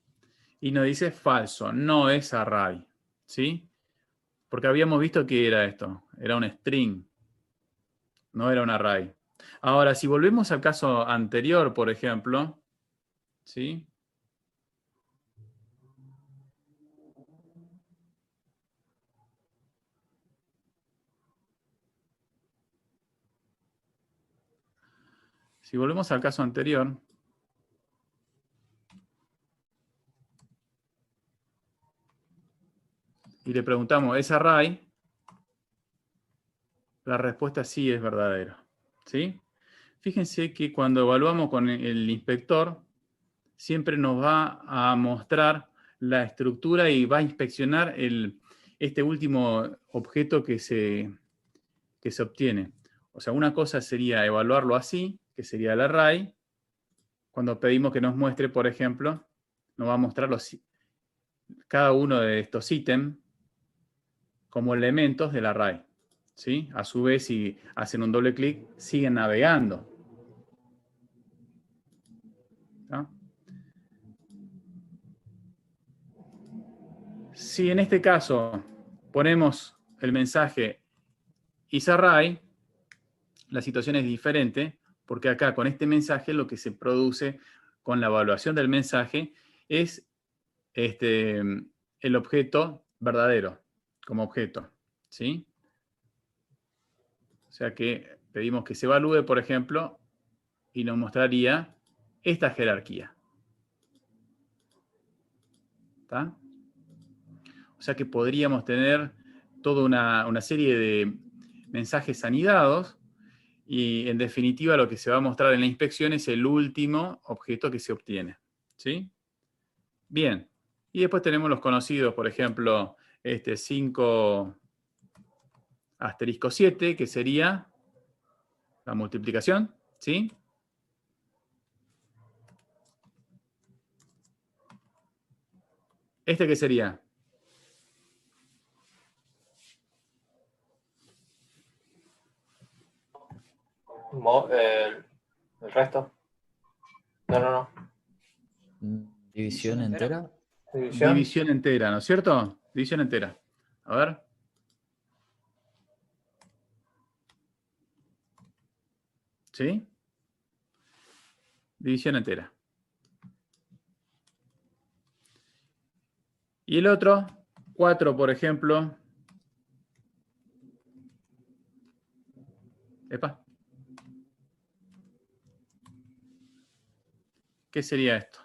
y nos dice falso, no es array, ¿sí? Porque habíamos visto que era esto, era un string, no era un array. Ahora, si volvemos al caso anterior, por ejemplo, ¿sí? Si volvemos al caso anterior, y le preguntamos, ¿es array? La respuesta sí es verdadera, ¿sí? Fíjense que cuando evaluamos con el inspector, siempre nos va a mostrar la estructura y va a inspeccionar este último objeto que se obtiene. O sea, una cosa sería evaluarlo así, que sería el array. Cuando pedimos que nos muestre, por ejemplo, nos va a mostrar cada uno de estos ítems como elementos del array, ¿sí? A su vez, si hacen un doble clic, siguen navegando. ¿No? Si en este caso ponemos el mensaje isArray, la situación es diferente, porque acá con este mensaje lo que se produce con la evaluación del mensaje es el objeto verdadero como objeto, ¿sí? O sea que pedimos que se evalúe, por ejemplo, y nos mostraría esta jerarquía. ¿Está? O sea que podríamos tener toda una serie de mensajes anidados y en definitiva lo que se va a mostrar en la inspección es el último objeto que se obtiene. ¿Sí? Bien. Y después tenemos los conocidos, por ejemplo, 5 asterisco 7, que sería la multiplicación. ¿Sí? ¿Este qué sería? El resto. No. ¿División entera? División entera, ¿no es cierto? División entera. A ver. ¿Sí? División entera. Y el otro, 4, por ejemplo. Epa. ¿Qué sería esto?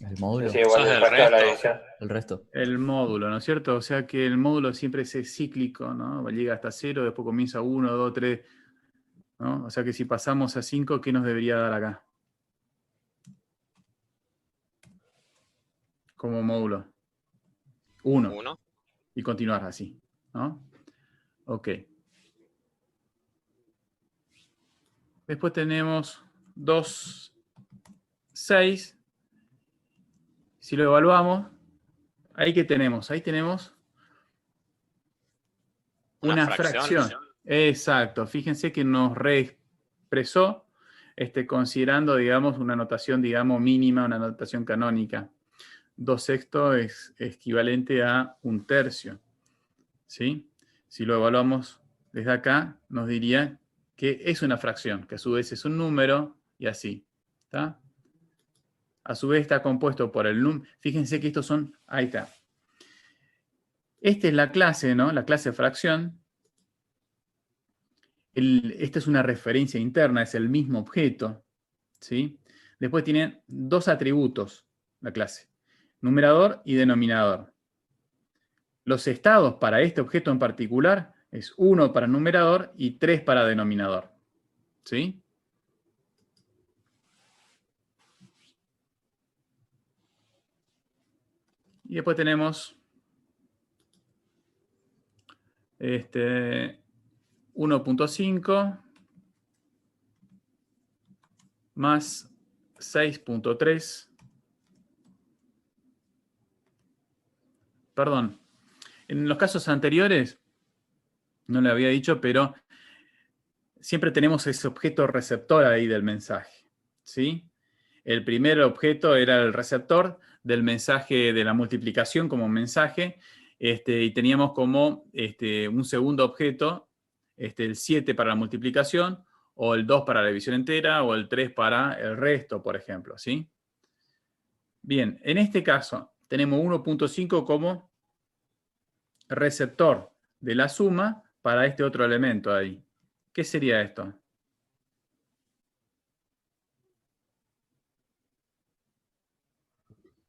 El módulo. Sí, igual el resto de la división. El resto. El módulo, ¿no es cierto? O sea que el módulo siempre es cíclico, ¿no? Llega hasta 0, después comienza 1, 2, 3, ¿no? O sea que si pasamos a 5, ¿qué nos debería dar acá? Como módulo. 1. Y continuar así, ¿no? Ok. Después tenemos 2 6, si lo evaluamos, ¿ahí qué tenemos? Ahí tenemos una fracción. Exacto. Fíjense que nos reexpresó considerando, digamos, una notación, digamos, mínima, una notación canónica. 2/6 es equivalente a 1/3. ¿Sí? Si lo evaluamos desde acá, nos diría que es una fracción, que a su vez es un número, y así. ¿Está? A su vez está compuesto por el número. Fíjense que estos son... Ahí está. Esta es la clase, ¿no? La clase fracción. Esta es una referencia interna, es el mismo objeto. ¿Sí? Después tiene dos atributos, la clase. Numerador y denominador. Los estados para este objeto en particular es 1 para numerador y 3 para denominador. ¿Sí? Y después tenemos 1.5 más 6.3. Perdón. En los casos anteriores, no le había dicho, pero siempre tenemos ese objeto receptor ahí del mensaje. ¿Sí? El primer objeto era el receptor del mensaje de la multiplicación como mensaje, y teníamos como un segundo objeto, el 7 para la multiplicación, o el 2 para la división entera, o el 3 para el resto, por ejemplo. ¿Sí? Bien, en este caso tenemos 1.5 como receptor de la suma para este otro elemento ahí. ¿Qué sería esto?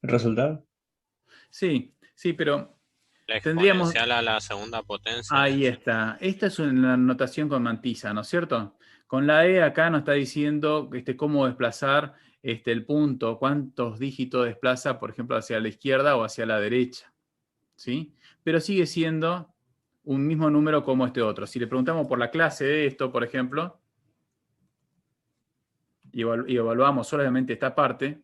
¿El resultado? Sí, pero La tendríamos... exponencial a la segunda potencia. Ahí está. Esta es una notación con mantisa, ¿no es cierto? Con la E acá nos está diciendo cómo desplazar el punto, cuántos dígitos desplaza, por ejemplo, hacia la izquierda o hacia la derecha. ¿Sí? Pero sigue siendo un mismo número como este otro. Si le preguntamos por la clase de esto, por ejemplo, y evaluamos solamente esta parte,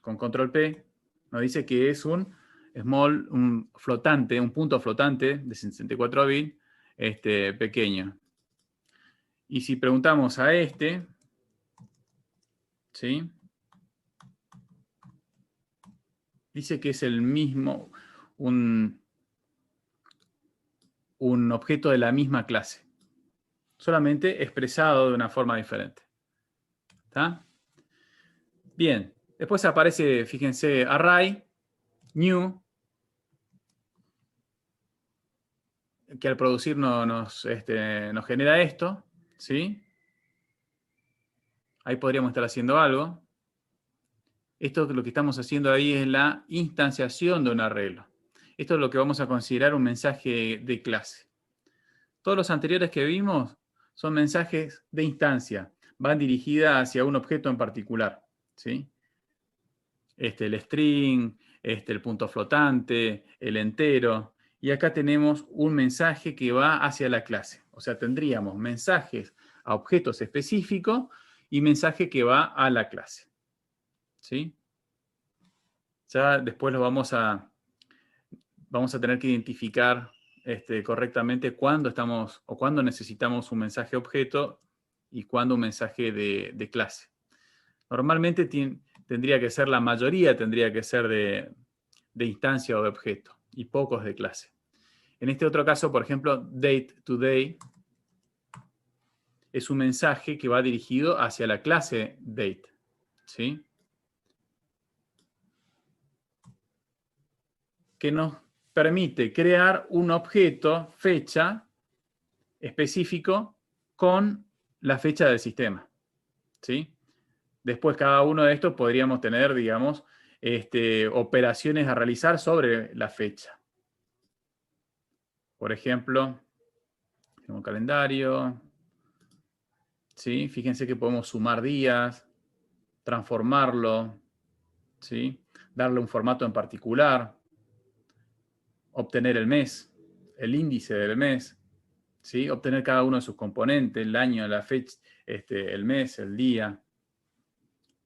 con control P, nos dice que es un flotante, un punto flotante de 64 bits, pequeño. Y si preguntamos a ¿sí? Dice que es el mismo, un objeto de la misma clase, solamente expresado de una forma diferente. ¿Está? Bien, después aparece, fíjense, array, new, que al producir nos genera esto, ¿sí? Ahí podríamos estar haciendo algo. Esto lo que estamos haciendo ahí es la instanciación de un arreglo. Esto es lo que vamos a considerar un mensaje de clase. Todos los anteriores que vimos son mensajes de instancia. Van dirigidas hacia un objeto en particular. ¿Sí? El string, el punto flotante, el entero. Y acá tenemos un mensaje que va hacia la clase. O sea, tendríamos mensajes a objetos específicos y mensaje que va a la clase. ¿Sí? Ya después lo vamos a tener que identificar correctamente cuándo estamos o cuándo necesitamos un mensaje objeto y cuándo un mensaje de clase. Normalmente tendría que ser, la mayoría tendría que ser de instancia o de objeto y pocos de clase. En este otro caso, por ejemplo, date today es un mensaje que va dirigido hacia la clase date. ¿Sí? Que nos permite crear un objeto, fecha, específico con la fecha del sistema. ¿Sí? Después, cada uno de estos podríamos tener, digamos, operaciones a realizar sobre la fecha. Por ejemplo, tenemos un calendario. ¿Sí? Fíjense que podemos sumar días, transformarlo, ¿sí? Darle un formato en particular, obtener el mes, el índice del mes, ¿sí? Obtener cada uno de sus componentes, el año, la fecha, el mes, el día.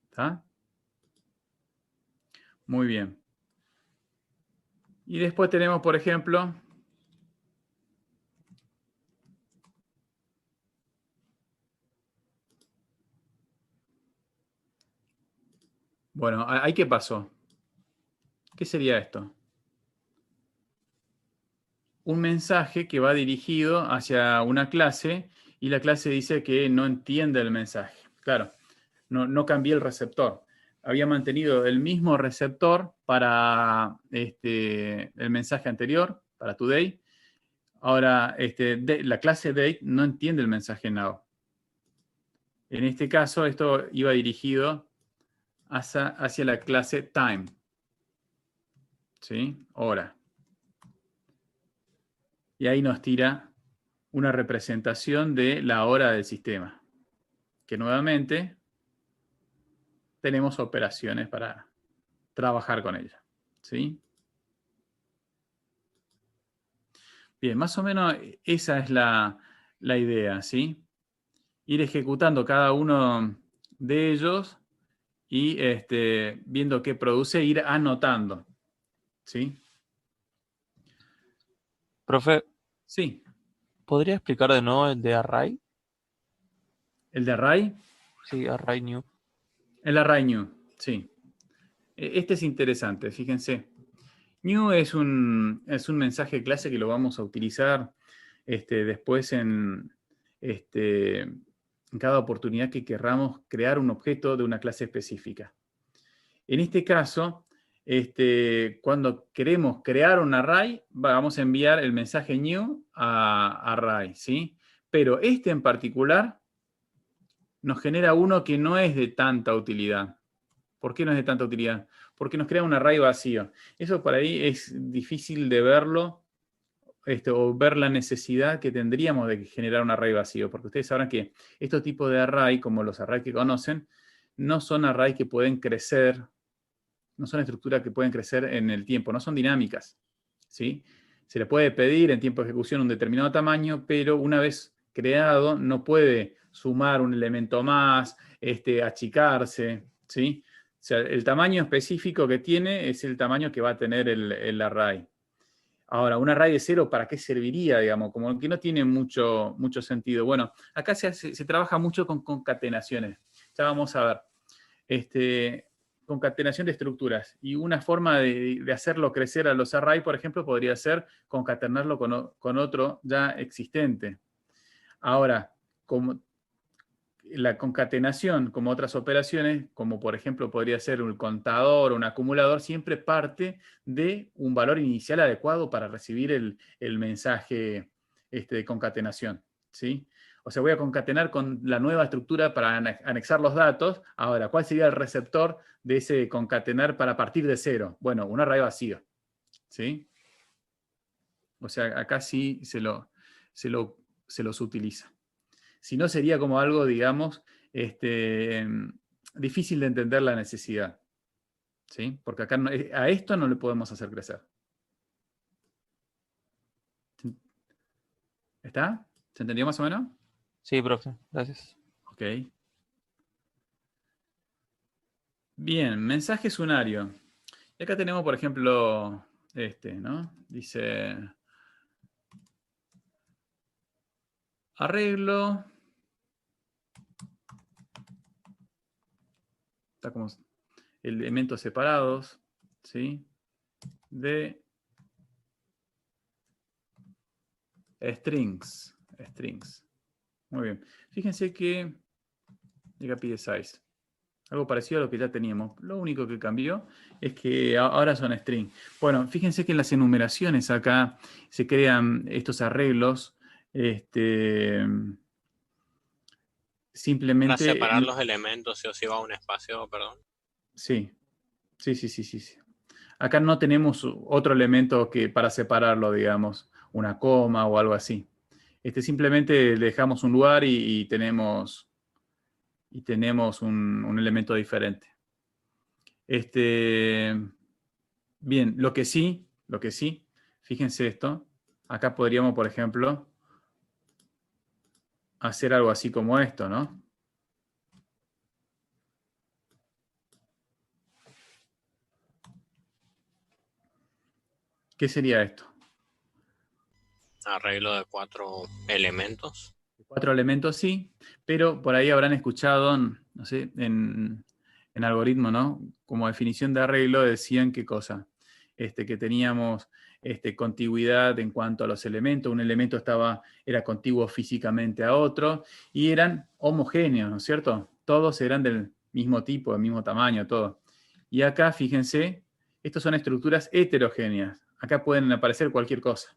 ¿Está? Muy bien. Y después tenemos, por ejemplo, bueno, ¿ahí qué pasó? ¿Qué sería esto? Un mensaje que va dirigido hacia una clase y la clase dice que no entiende el mensaje. Claro, no cambié el receptor. Había mantenido el mismo receptor para el mensaje anterior, para today. Ahora, la clase date no entiende el mensaje now. En este caso, esto iba dirigido hacia la clase time. ¿Sí? Hora. Y ahí nos tira una representación de la hora del sistema. Que nuevamente tenemos operaciones para trabajar con ella. ¿Sí? Bien, más o menos esa es la idea, ¿sí? Ir ejecutando cada uno de ellos y viendo qué produce, ir anotando. ¿Sí? Profe, Sí. ¿podría explicar de nuevo el de array? ¿El de array? Sí, array new. El array new, sí. Este es interesante, fíjense. New es un mensaje clase que lo vamos a utilizar después en cada oportunidad que querramos crear un objeto de una clase específica. En este caso, cuando queremos crear un array, vamos a enviar el mensaje new a array, ¿sí? Pero en particular nos genera uno que no es de tanta utilidad. ¿Por qué no es de tanta utilidad? Porque nos crea un array vacío. Eso por ahí es difícil de verlo o ver la necesidad que tendríamos de generar un array vacío. Porque ustedes sabrán que estos tipos de array, como los arrays que conocen, no son arrays que pueden crecer, no son estructuras que pueden crecer en el tiempo, no son dinámicas. ¿Sí? Se le puede pedir en tiempo de ejecución un determinado tamaño, pero una vez creado no puede sumar un elemento más, achicarse, ¿sí? O sea, el tamaño específico que tiene es el tamaño que va a tener el array. Ahora, un array de 0, ¿para qué serviría? Digamos, como que no tiene mucho sentido. Bueno, acá se trabaja mucho con concatenaciones. Ya vamos a ver. Concatenación de estructuras. Y una forma de hacerlo crecer a los arrays, por ejemplo, podría ser concatenarlo con otro ya existente. Ahora, como la concatenación, como otras operaciones, como por ejemplo podría ser un contador o un acumulador, siempre parte de un valor inicial adecuado para recibir el mensaje de concatenación. ¿Sí? O sea, voy a concatenar con la nueva estructura para anexar los datos. Ahora, ¿cuál sería el receptor de ese concatenar para partir de 0? Bueno, un array vacío. ¿Sí? O sea, acá sí se los utiliza. Si no, sería como algo, digamos, difícil de entender la necesidad. ¿Sí? Porque acá a esto no le podemos hacer crecer. ¿Está? ¿Se entendió más o menos? Sí, profe, gracias. Ok. Bien, mensaje sunario. Y acá tenemos, por ejemplo, ¿no? Dice, arreglo. Está como elementos separados, ¿sí? De strings. Muy bien. Fíjense que acá pide size. Algo parecido a lo que ya teníamos. Lo único que cambió es que ahora son string. Bueno, fíjense que en las enumeraciones acá se crean estos arreglos. Simplemente... Para separar los elementos, si o si va a un espacio, perdón. Sí. Acá no tenemos otro elemento que para separarlo, digamos, una coma o algo así. Simplemente le dejamos un lugar y tenemos un elemento diferente. Bien, lo que sí, fíjense esto. Acá podríamos, por ejemplo, hacer algo así como esto, ¿no? ¿Qué sería esto? Arreglo de 4 elementos. 4 elementos sí, pero por ahí habrán escuchado, no sé, en algoritmo, ¿no? Como definición de arreglo decían qué cosa. Que teníamos contigüidad en cuanto a los elementos. Un elemento era contiguo físicamente a otro y eran homogéneos, ¿no es cierto? Todos eran del mismo tipo, del mismo tamaño, todo. Y acá, fíjense, estas son estructuras heterogéneas. Acá pueden aparecer cualquier cosa.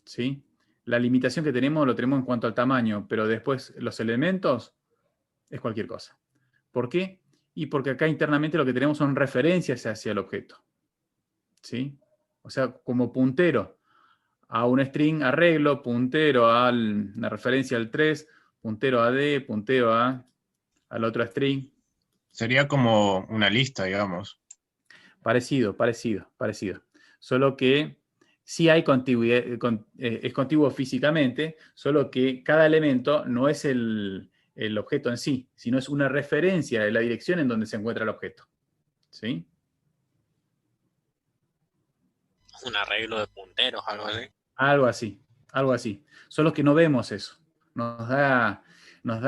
¿Sí? La limitación que tenemos lo tenemos en cuanto al tamaño, pero después los elementos es cualquier cosa. ¿Por qué? Y porque acá internamente lo que tenemos son referencias hacia el objeto. ¿Sí? O sea, como puntero a un string arreglo, puntero a la referencia al 3, puntero a D, puntero al otro string. Sería como una lista, digamos. Parecido. Solo que sí hay contiguidad, es contiguo físicamente, solo que cada elemento no es el objeto en sí, sino es una referencia de la dirección en donde se encuentra el objeto. ¿Sí? Un arreglo de punteros, algo así. Algo así. Solo que no vemos eso. Nos da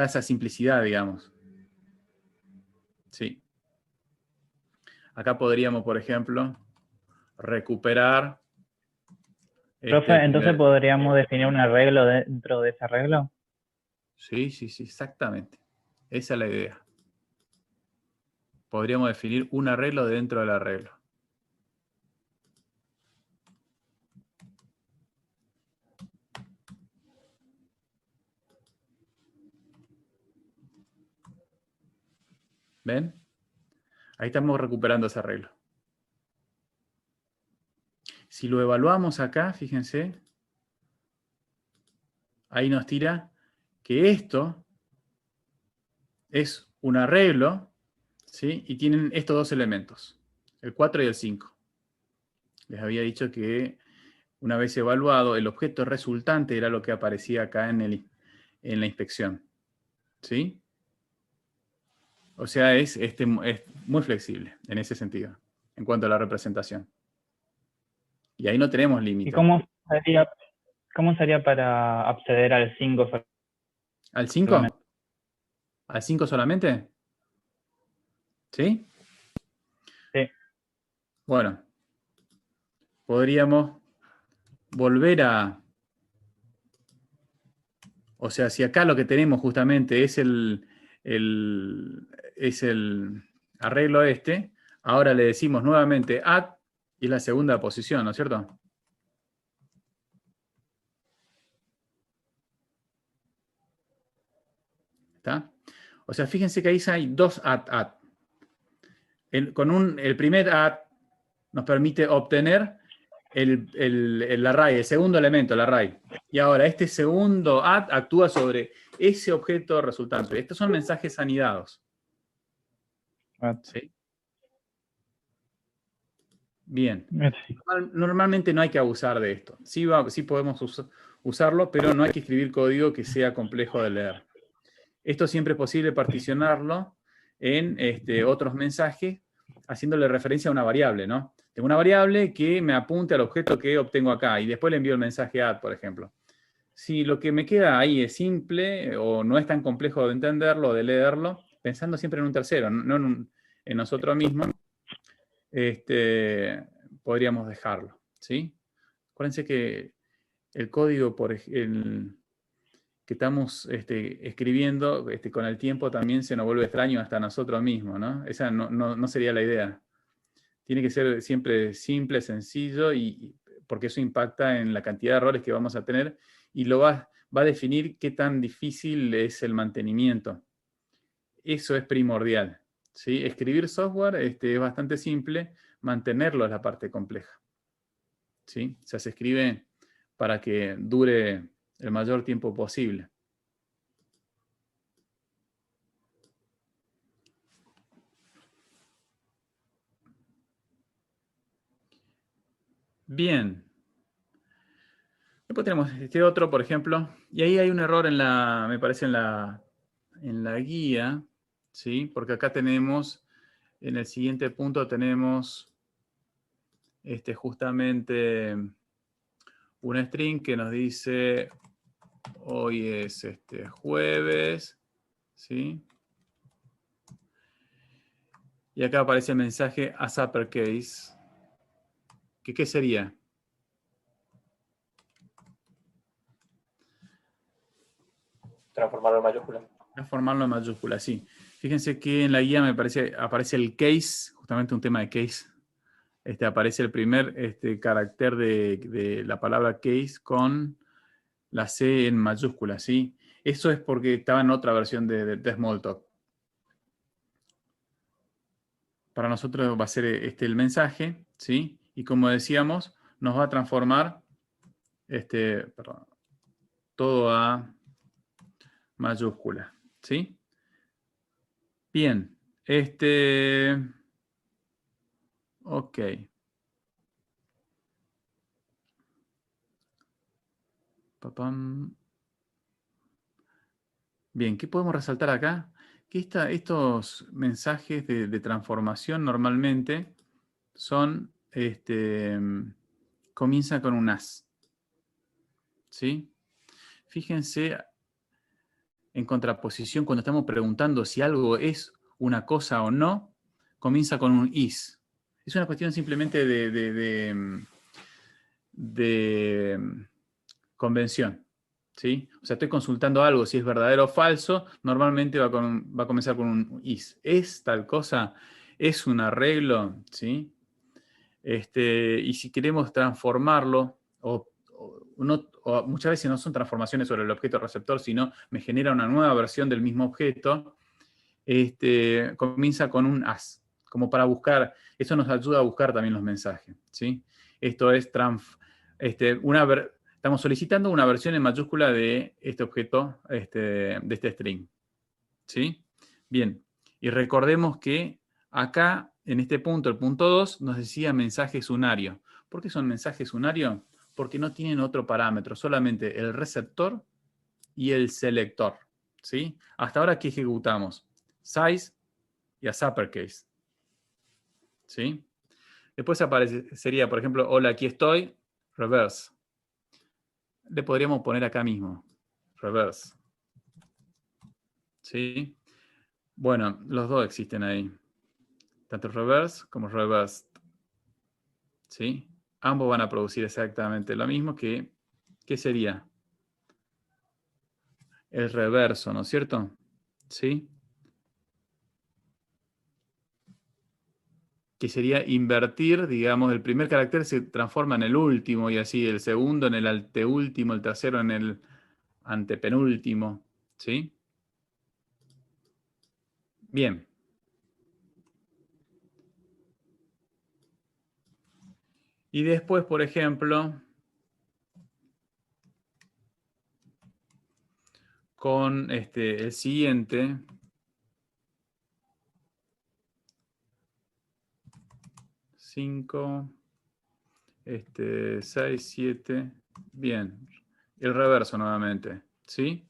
esa simplicidad, digamos. Sí. Acá podríamos, por ejemplo, recuperar... Profe, entonces podríamos definir un arreglo dentro de ese arreglo. Sí, exactamente. Esa es la idea. Podríamos definir un arreglo dentro del arreglo. ¿Ven? Ahí estamos recuperando ese arreglo. Si lo evaluamos acá, fíjense, ahí nos tira que esto es un arreglo, ¿sí? Y tienen estos dos elementos, el 4 y el 5. Les había dicho que una vez evaluado, el objeto resultante era lo que aparecía acá en la inspección. ¿Sí? O sea, es muy flexible en ese sentido, en cuanto a la representación. Y ahí no tenemos límite. ¿Y cómo sería para acceder al 5? ¿Al 5? ¿Al 5 solamente? ¿Sí? Sí. Bueno, podríamos volver a... O sea, si acá lo que tenemos justamente es el arreglo ahora le decimos nuevamente add y es la segunda posición, ¿no es cierto? ¿Está? O sea, fíjense que ahí hay dos add. El primer add nos permite obtener el array, el segundo elemento, el array. Y ahora este segundo add actúa sobre ese objeto resultante. Estos son mensajes anidados. ¿Sí? Bien. Normalmente no hay que abusar de esto. Sí podemos usarlo, pero no hay que escribir código que sea complejo de leer. Esto siempre es posible particionarlo en otros mensajes, haciéndole referencia a una variable, ¿no? Tengo una variable que me apunte al objeto que obtengo acá y después le envío el mensaje add, por ejemplo. Si lo que me queda ahí es simple o no es tan complejo de entenderlo o de leerlo, pensando siempre en un tercero, no en nosotros mismos, podríamos dejarlo, ¿sí? Acuérdense que el código que estamos escribiendo con el tiempo también se nos vuelve extraño hasta nosotros mismos, ¿no? Esa no sería la idea. Tiene que ser siempre simple, sencillo, porque eso impacta en la cantidad de errores que vamos a tener y va a definir qué tan difícil es el mantenimiento. Eso es primordial, ¿sí? Escribir software es bastante simple, mantenerlo es la parte compleja, ¿sí? O sea, se escribe para que dure el mayor tiempo posible. Bien. Después tenemos este otro, por ejemplo, y ahí hay un error me parece en la guía, ¿sí? Porque acá tenemos, en el siguiente punto tenemos justamente una string que nos dice hoy es jueves, ¿sí? Y acá aparece el mensaje as uppercase. ¿Qué sería? Transformarlo en mayúscula. Transformarlo en mayúscula, sí. Fíjense que en la guía me parece, aparece el case, justamente un tema de case. Aparece el primer carácter de la palabra case con la C en mayúscula, ¿sí? Eso es porque estaba en otra versión de Smalltalk. Para nosotros va a ser el mensaje, ¿sí? Y como decíamos, nos va a transformar todo a mayúscula, ¿sí? Bien, ok. Papam. Bien, ¿qué podemos resaltar acá? Que estos mensajes de transformación normalmente son, comienzan con un as, ¿sí? Fíjense en contraposición cuando estamos preguntando si algo es una cosa o no, comienza con un is. Es una cuestión simplemente de convención, ¿sí? O sea, estoy consultando algo, si es verdadero o falso, normalmente va a comenzar con un is. ¿Es tal cosa? ¿Es un arreglo? ¿Sí? Y si queremos transformarlo, o muchas veces no son transformaciones sobre el objeto receptor, sino me genera una nueva versión del mismo objeto, comienza con un as, como para buscar, eso nos ayuda a buscar también los mensajes, ¿sí? Esto es estamos solicitando una versión en mayúscula de este objeto, de este string, ¿sí? Bien, y recordemos que acá, en este punto, el punto 2, nos decía mensajes unario. ¿Por qué son mensajes unario? Porque no tienen otro parámetro, solamente el receptor y el selector, ¿sí? Hasta ahora, ¿qué ejecutamos? Size y as uppercase, ¿sí? Después sería, por ejemplo, hola, aquí estoy, reverse. Le podríamos poner acá mismo, reverse, ¿sí? Bueno, los dos existen ahí, tanto reverse como reversed, ¿sí? Ambos van a producir exactamente lo mismo ¿qué sería? El reverso, ¿no es cierto? ¿Sí? Que sería invertir, digamos, el primer carácter se transforma en el último y así el segundo en el anteúltimo, el tercero en el antepenúltimo, ¿sí? Bien. Y después, por ejemplo, con el siguiente, 5, 6, 7, bien, el reverso nuevamente, ¿sí?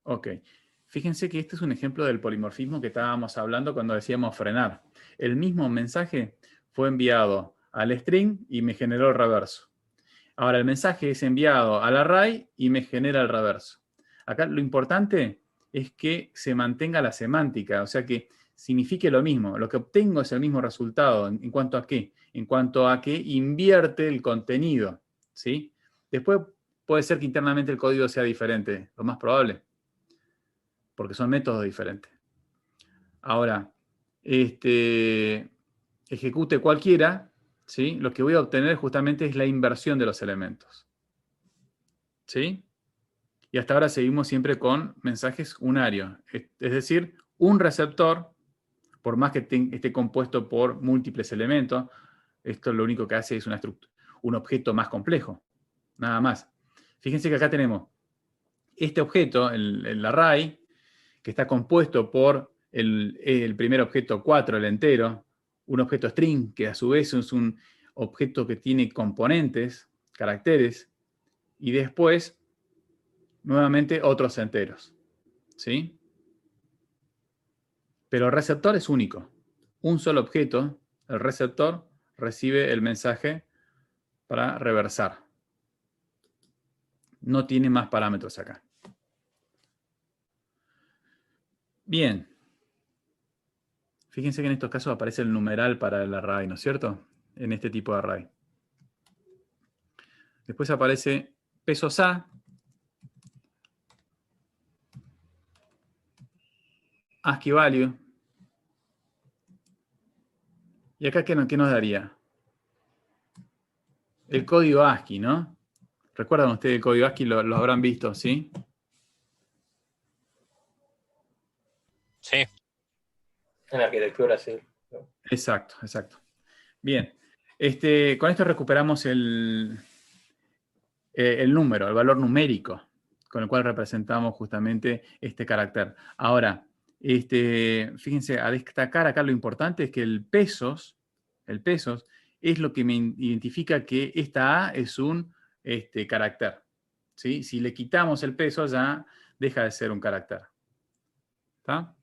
Ok, fíjense que este es un ejemplo del polimorfismo que estábamos hablando cuando decíamos frenar. El mismo mensaje fue enviado al string y me generó el reverso. Ahora el mensaje es enviado al array y me genera el reverso. Acá lo importante es que se mantenga la semántica, o sea que signifique lo mismo. Lo que obtengo es el mismo resultado. ¿En cuanto a qué? En cuanto a que invierte el contenido, ¿sí? Después puede ser que internamente el código sea diferente, lo más probable, porque son métodos diferentes. Ahora, ejecute cualquiera, ¿sí? Lo que voy a obtener justamente es la inversión de los elementos, ¿sí? Y hasta ahora seguimos siempre con mensajes unarios, es decir, un receptor, por más que esté compuesto por múltiples elementos, esto lo único que hace es un objeto más complejo, nada más. Fíjense que acá tenemos este objeto, el array, que está compuesto por el primer objeto 4, el entero, un objeto string, que a su vez es un objeto que tiene componentes, caracteres, y después, nuevamente, otros enteros, ¿sí? Pero el receptor es único. Un solo objeto, el receptor, recibe el mensaje para reversar. No tiene más parámetros acá. Bien. Fíjense que en estos casos aparece el numeral para el array, ¿no es cierto? En este tipo de array. Después aparece pesos A. ASCII value. ¿Y acá qué nos daría? El código ASCII, ¿no? ¿Recuerdan ustedes el código ASCII? Lo habrán visto, ¿sí? Sí. En arquitectura, sí. Exacto, exacto. Bien. Con esto recuperamos el número, el valor numérico, con el cual representamos justamente este carácter. Ahora, fíjense, a destacar acá lo importante es que el pesos es lo que me identifica que esta A es un carácter. ¿Sí? Si le quitamos el peso ya deja de ser un carácter. ¿Está?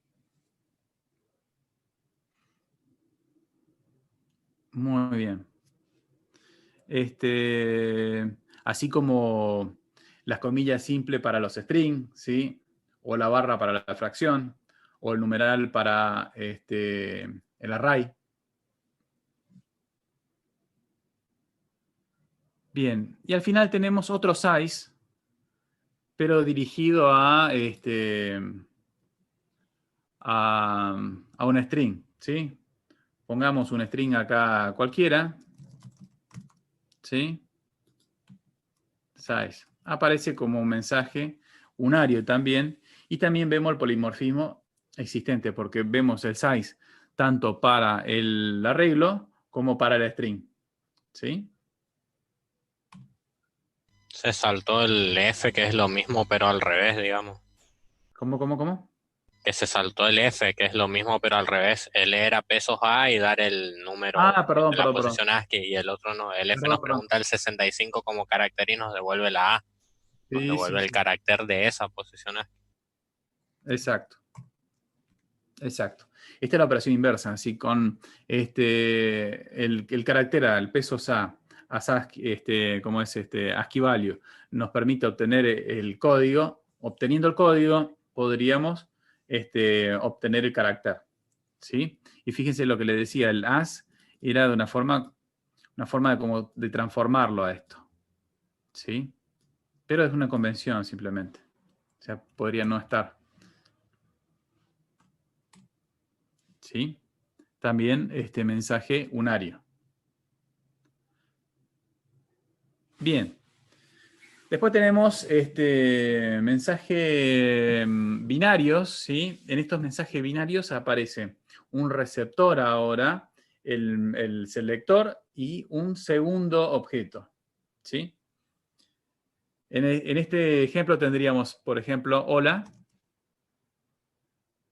Muy bien. Así como las comillas simples para los strings, ¿sí? O la barra para la fracción, o el numeral para el array. Bien, y al final tenemos otro size, pero dirigido a un string, ¿sí? Pongamos un string acá cualquiera, ¿sí? Size. Aparece como un mensaje unario también, y también vemos el polimorfismo existente, porque vemos el size tanto para el arreglo como para el string. ¿Sí? Se saltó el F, que es lo mismo, pero al revés, digamos. ¿Cómo? Que se saltó el F, que es lo mismo, pero al revés. El E era pesos A y dar el número Perdón, de la posición ASCII, y el otro no. El F nos pregunta el 65 como carácter y nos devuelve la A. Nos devuelve el carácter de esa posición ASCII. Exacto. Exacto. Esta es la operación inversa. Así con el carácter A, el pesos A, como es ASCII value, nos permite obtener el código. Obteniendo el código, podríamos obtener el carácter. ¿Sí? Y fíjense lo que le decía, el as era de una forma de transformarlo a esto. ¿Sí? Pero es una convención simplemente. O sea, podría no estar. ¿Sí? También este mensaje unario. Bien. Después tenemos mensajes binarios, ¿sí? En estos mensajes binarios aparece un receptor ahora, el selector y un segundo objeto, ¿sí? En este ejemplo tendríamos, por ejemplo, hola,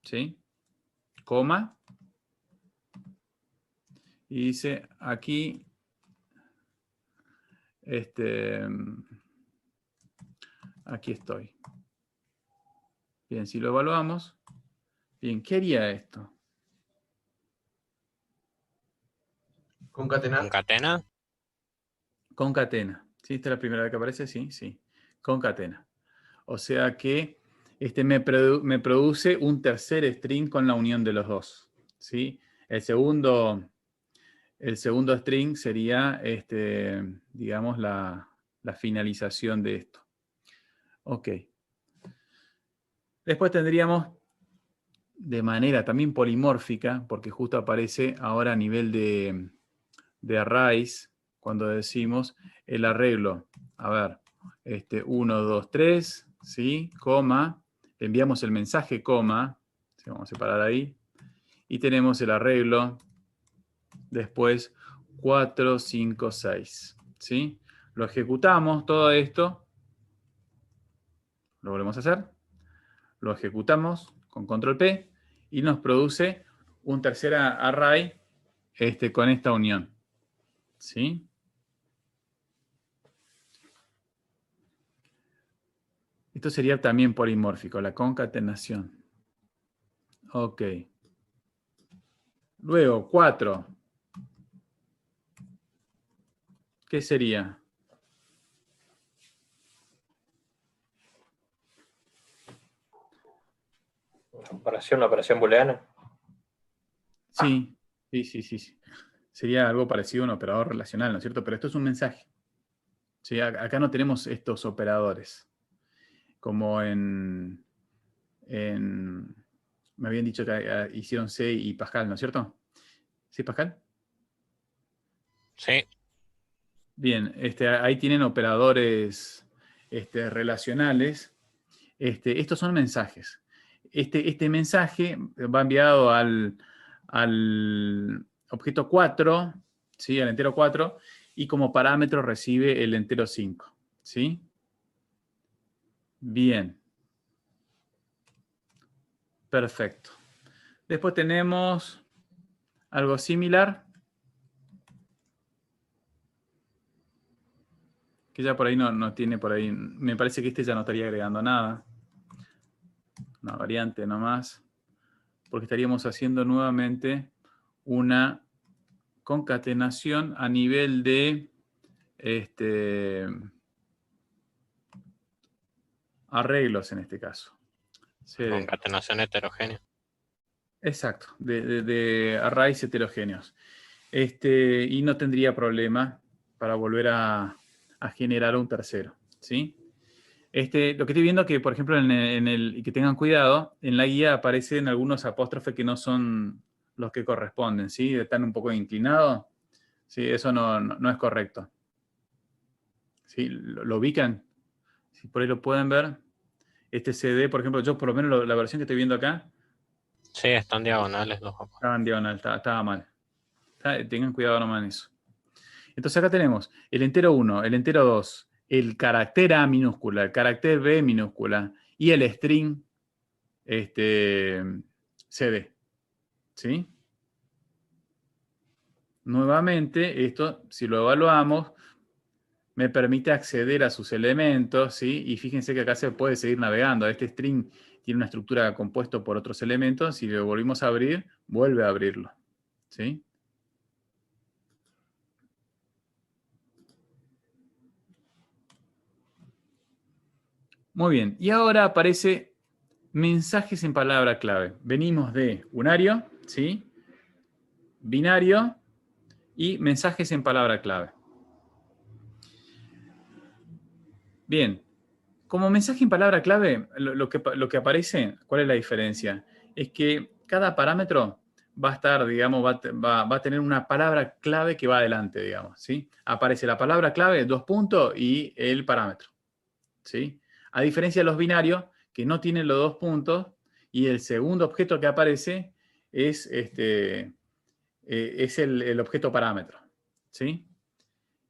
¿sí? Coma. Y dice aquí, aquí estoy. Bien, si lo evaluamos. Bien, ¿qué haría esto? Concatenar. ¿Concatena? Concatena. ¿Sí? ¿Esta es la primera vez que aparece? Sí, sí. Concatena. O sea que me produce un tercer string con la unión de los dos. ¿Sí? El segundo string sería, digamos, la finalización de esto. Ok. Después tendríamos de manera también polimórfica, porque justo aparece ahora a nivel de arrays, cuando decimos el arreglo. A ver, 1, 2, 3, ¿sí? Coma. Le enviamos el mensaje coma. ¿Sí? Vamos a separar ahí. Y tenemos el arreglo. Después 4, 5, 6. ¿Sí? Lo ejecutamos todo esto. Lo volvemos a hacer. Lo ejecutamos con control P y nos produce un tercer array con esta unión. ¿Sí? Esto sería también polimórfico, la concatenación. Ok. Luego, 4. ¿Qué sería? Una operación booleana. Sí. Sería algo parecido a un operador relacional, ¿no es cierto? Pero esto es un mensaje. ¿Sí? Acá no tenemos estos operadores. Como me habían dicho que hicieron C y Pascal, ¿no es cierto? ¿Sí, Pascal? Sí. Bien, ahí tienen operadores relacionales. Estos son mensajes. Este mensaje va enviado al objeto 4, ¿sí? Al entero 4, y como parámetro recibe el entero 5. ¿Sí? Bien. Perfecto. Después tenemos algo similar, que ya por ahí no tiene por ahí. Me parece que ya no estaría agregando nada. Una variante nomás. Porque estaríamos haciendo nuevamente una concatenación a nivel de arreglos en este caso. Concatenación heterogénea. Exacto, de arrays heterogéneos. Y no tendría problema para volver a generar un tercero, ¿sí? Lo que estoy viendo que, por ejemplo, y que tengan cuidado, en la guía aparecen algunos apóstrofes que no son los que corresponden, ¿sí? Están un poco inclinados. Sí, eso no es correcto. ¿Sí? ¿Lo ubican? Si por ahí lo pueden ver. Este CD, por ejemplo, yo por lo menos la versión que estoy viendo acá. Sí, están diagonales los apóstrofes. Estaban diagonales, estaba mal. Tengan cuidado nomás en eso. Entonces acá tenemos el entero 1, el entero 2, el carácter A minúscula, el carácter B minúscula y el string CD. ¿Sí? Nuevamente, esto, si lo evaluamos, me permite acceder a sus elementos, ¿sí? Y fíjense que acá se puede seguir navegando. Este string tiene una estructura compuesta por otros elementos. Si lo volvimos a abrir, vuelve a abrirlo, ¿sí? Muy bien. Y ahora aparece mensajes en palabra clave. Venimos de unario, ¿sí? Binario y mensajes en palabra clave. Bien. Como mensaje en palabra clave, lo que aparece, ¿cuál es la diferencia? Es que cada parámetro va a estar, digamos, va a tener una palabra clave que va adelante, digamos, ¿sí? Aparece la palabra clave, 2 puntos y el parámetro, ¿sí? A diferencia de los binarios, que no tienen los 2 puntos, y el segundo objeto que aparece es, es el objeto parámetro, ¿sí?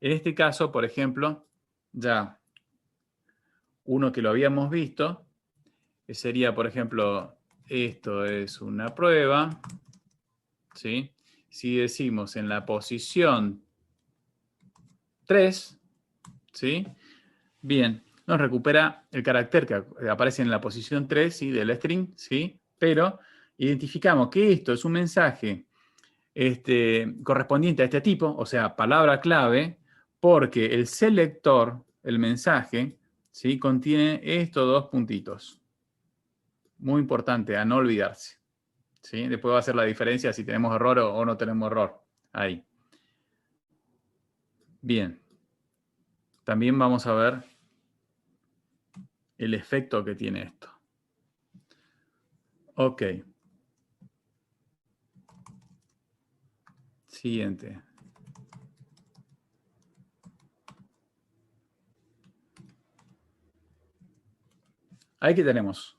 En este caso, por ejemplo, ya uno que lo habíamos visto, que sería, por ejemplo, esto es una prueba, ¿sí? Si decimos en la posición 3, ¿sí? Bien, nos recupera el carácter que aparece en la posición 3, ¿sí? Del string, ¿sí? Pero identificamos que esto es un mensaje correspondiente a este tipo, o sea, palabra clave, porque el selector, el mensaje, ¿sí? Contiene estos 2 puntitos. Muy importante, a no olvidarse. ¿Sí? Después va a ser la diferencia si tenemos error o no tenemos error. Ahí. Bien. También vamos a ver el efecto que tiene esto. Ok. Siguiente. Ahí que tenemos.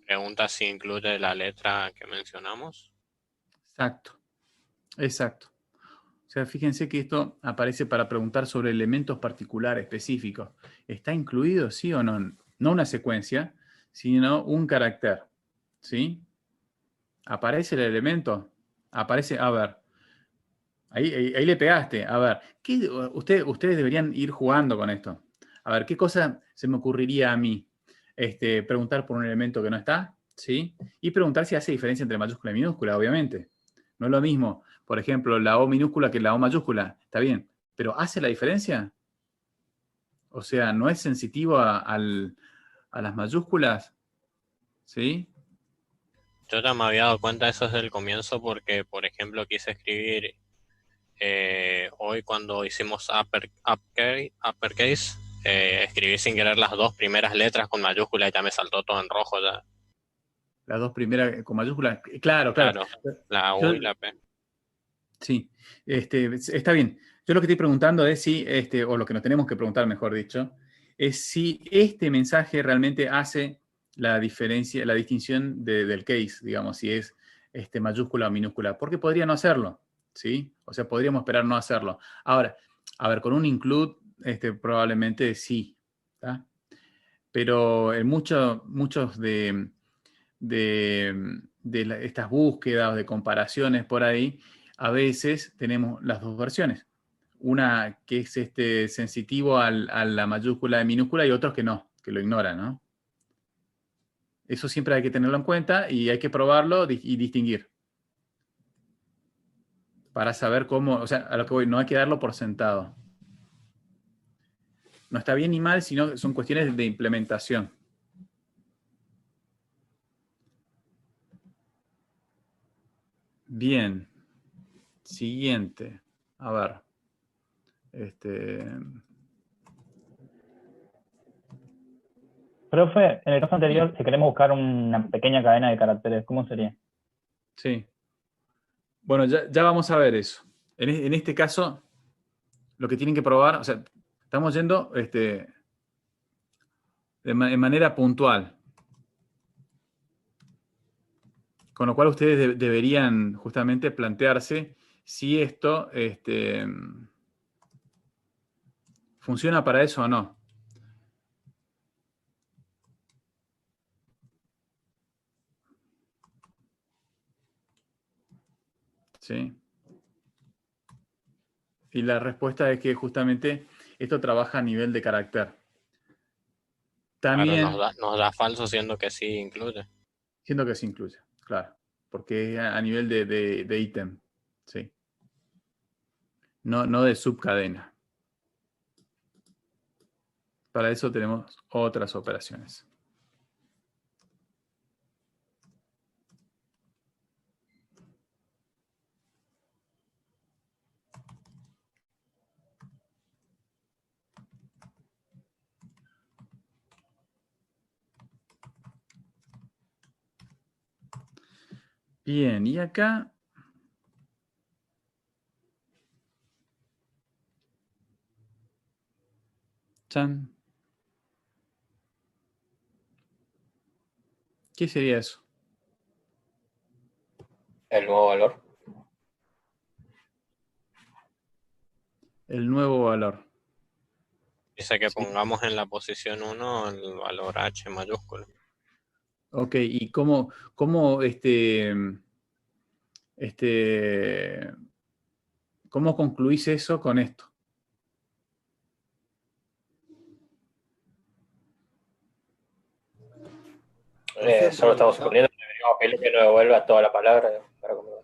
Pregunta si incluye la letra que mencionamos. Exacto. Exacto. O sea, fíjense que esto aparece para preguntar sobre elementos particulares, específicos. ¿Está incluido, sí o no? No una secuencia, sino un carácter. ¿Sí? ¿Aparece el elemento? Aparece, a ver. Ahí le pegaste. A ver, ustedes deberían ir jugando con esto. A ver, ¿qué cosa se me ocurriría a mí? preguntar por un elemento que no está, ¿sí? Y preguntar si hace diferencia entre mayúscula y minúscula, obviamente. No es lo mismo, por ejemplo, la O minúscula que la O mayúscula, está bien, pero ¿hace la diferencia? O sea, ¿no es sensitivo a las mayúsculas? ¿Sí? Yo ya me había dado cuenta de eso desde el comienzo porque, por ejemplo, quise escribir hoy cuando hicimos uppercase, escribí sin querer las 2 primeras letras con mayúscula y ya me saltó todo en rojo ya. Las 2 primeras con mayúsculas, claro. La U y la P. Sí, está bien. Yo lo que estoy preguntando es si, o lo que nos tenemos que preguntar, mejor dicho, es si este mensaje realmente hace la diferencia, la distinción del case, digamos, si es mayúscula o minúscula, porque podría no hacerlo, ¿sí? O sea, podríamos esperar no hacerlo. Ahora, a ver, con un include, probablemente sí, ¿tá? Pero en muchos de estas búsquedas o de comparaciones por ahí, a veces tenemos las dos versiones. Una que es sensitivo a la mayúscula y minúscula y otros que no, que lo ignoran, ¿no? Eso siempre hay que tenerlo en cuenta y hay que probarlo y distinguir. Para saber cómo, o sea, a lo que voy, no hay que darlo por sentado. No está bien ni mal, sino son cuestiones de implementación. Bien. Siguiente. A ver. Profe, en el caso anterior, si queremos buscar una pequeña cadena de caracteres, ¿cómo sería? Sí. Bueno, ya vamos a ver eso. En este caso, lo que tienen que probar, o sea, estamos yendo en manera puntual. Con lo cual ustedes deberían justamente plantearse si esto funciona para eso o no. ¿Sí? Y la respuesta es que justamente esto trabaja a nivel de carácter. También, claro, nos da falso siendo que sí incluye. Siendo que se incluye, claro. Porque es a nivel de ítem. Sí. No de subcadena. Para eso tenemos otras operaciones. Bien, y acá chan. ¿Qué sería eso? El nuevo valor. El nuevo valor. Dice que pongamos en la posición 1 el valor H mayúsculo. Ok, ¿y cómo cómo concluís eso con esto? Solo estamos suponiendo que deberíamos pedirle que no devuelva toda la palabra para comprobar.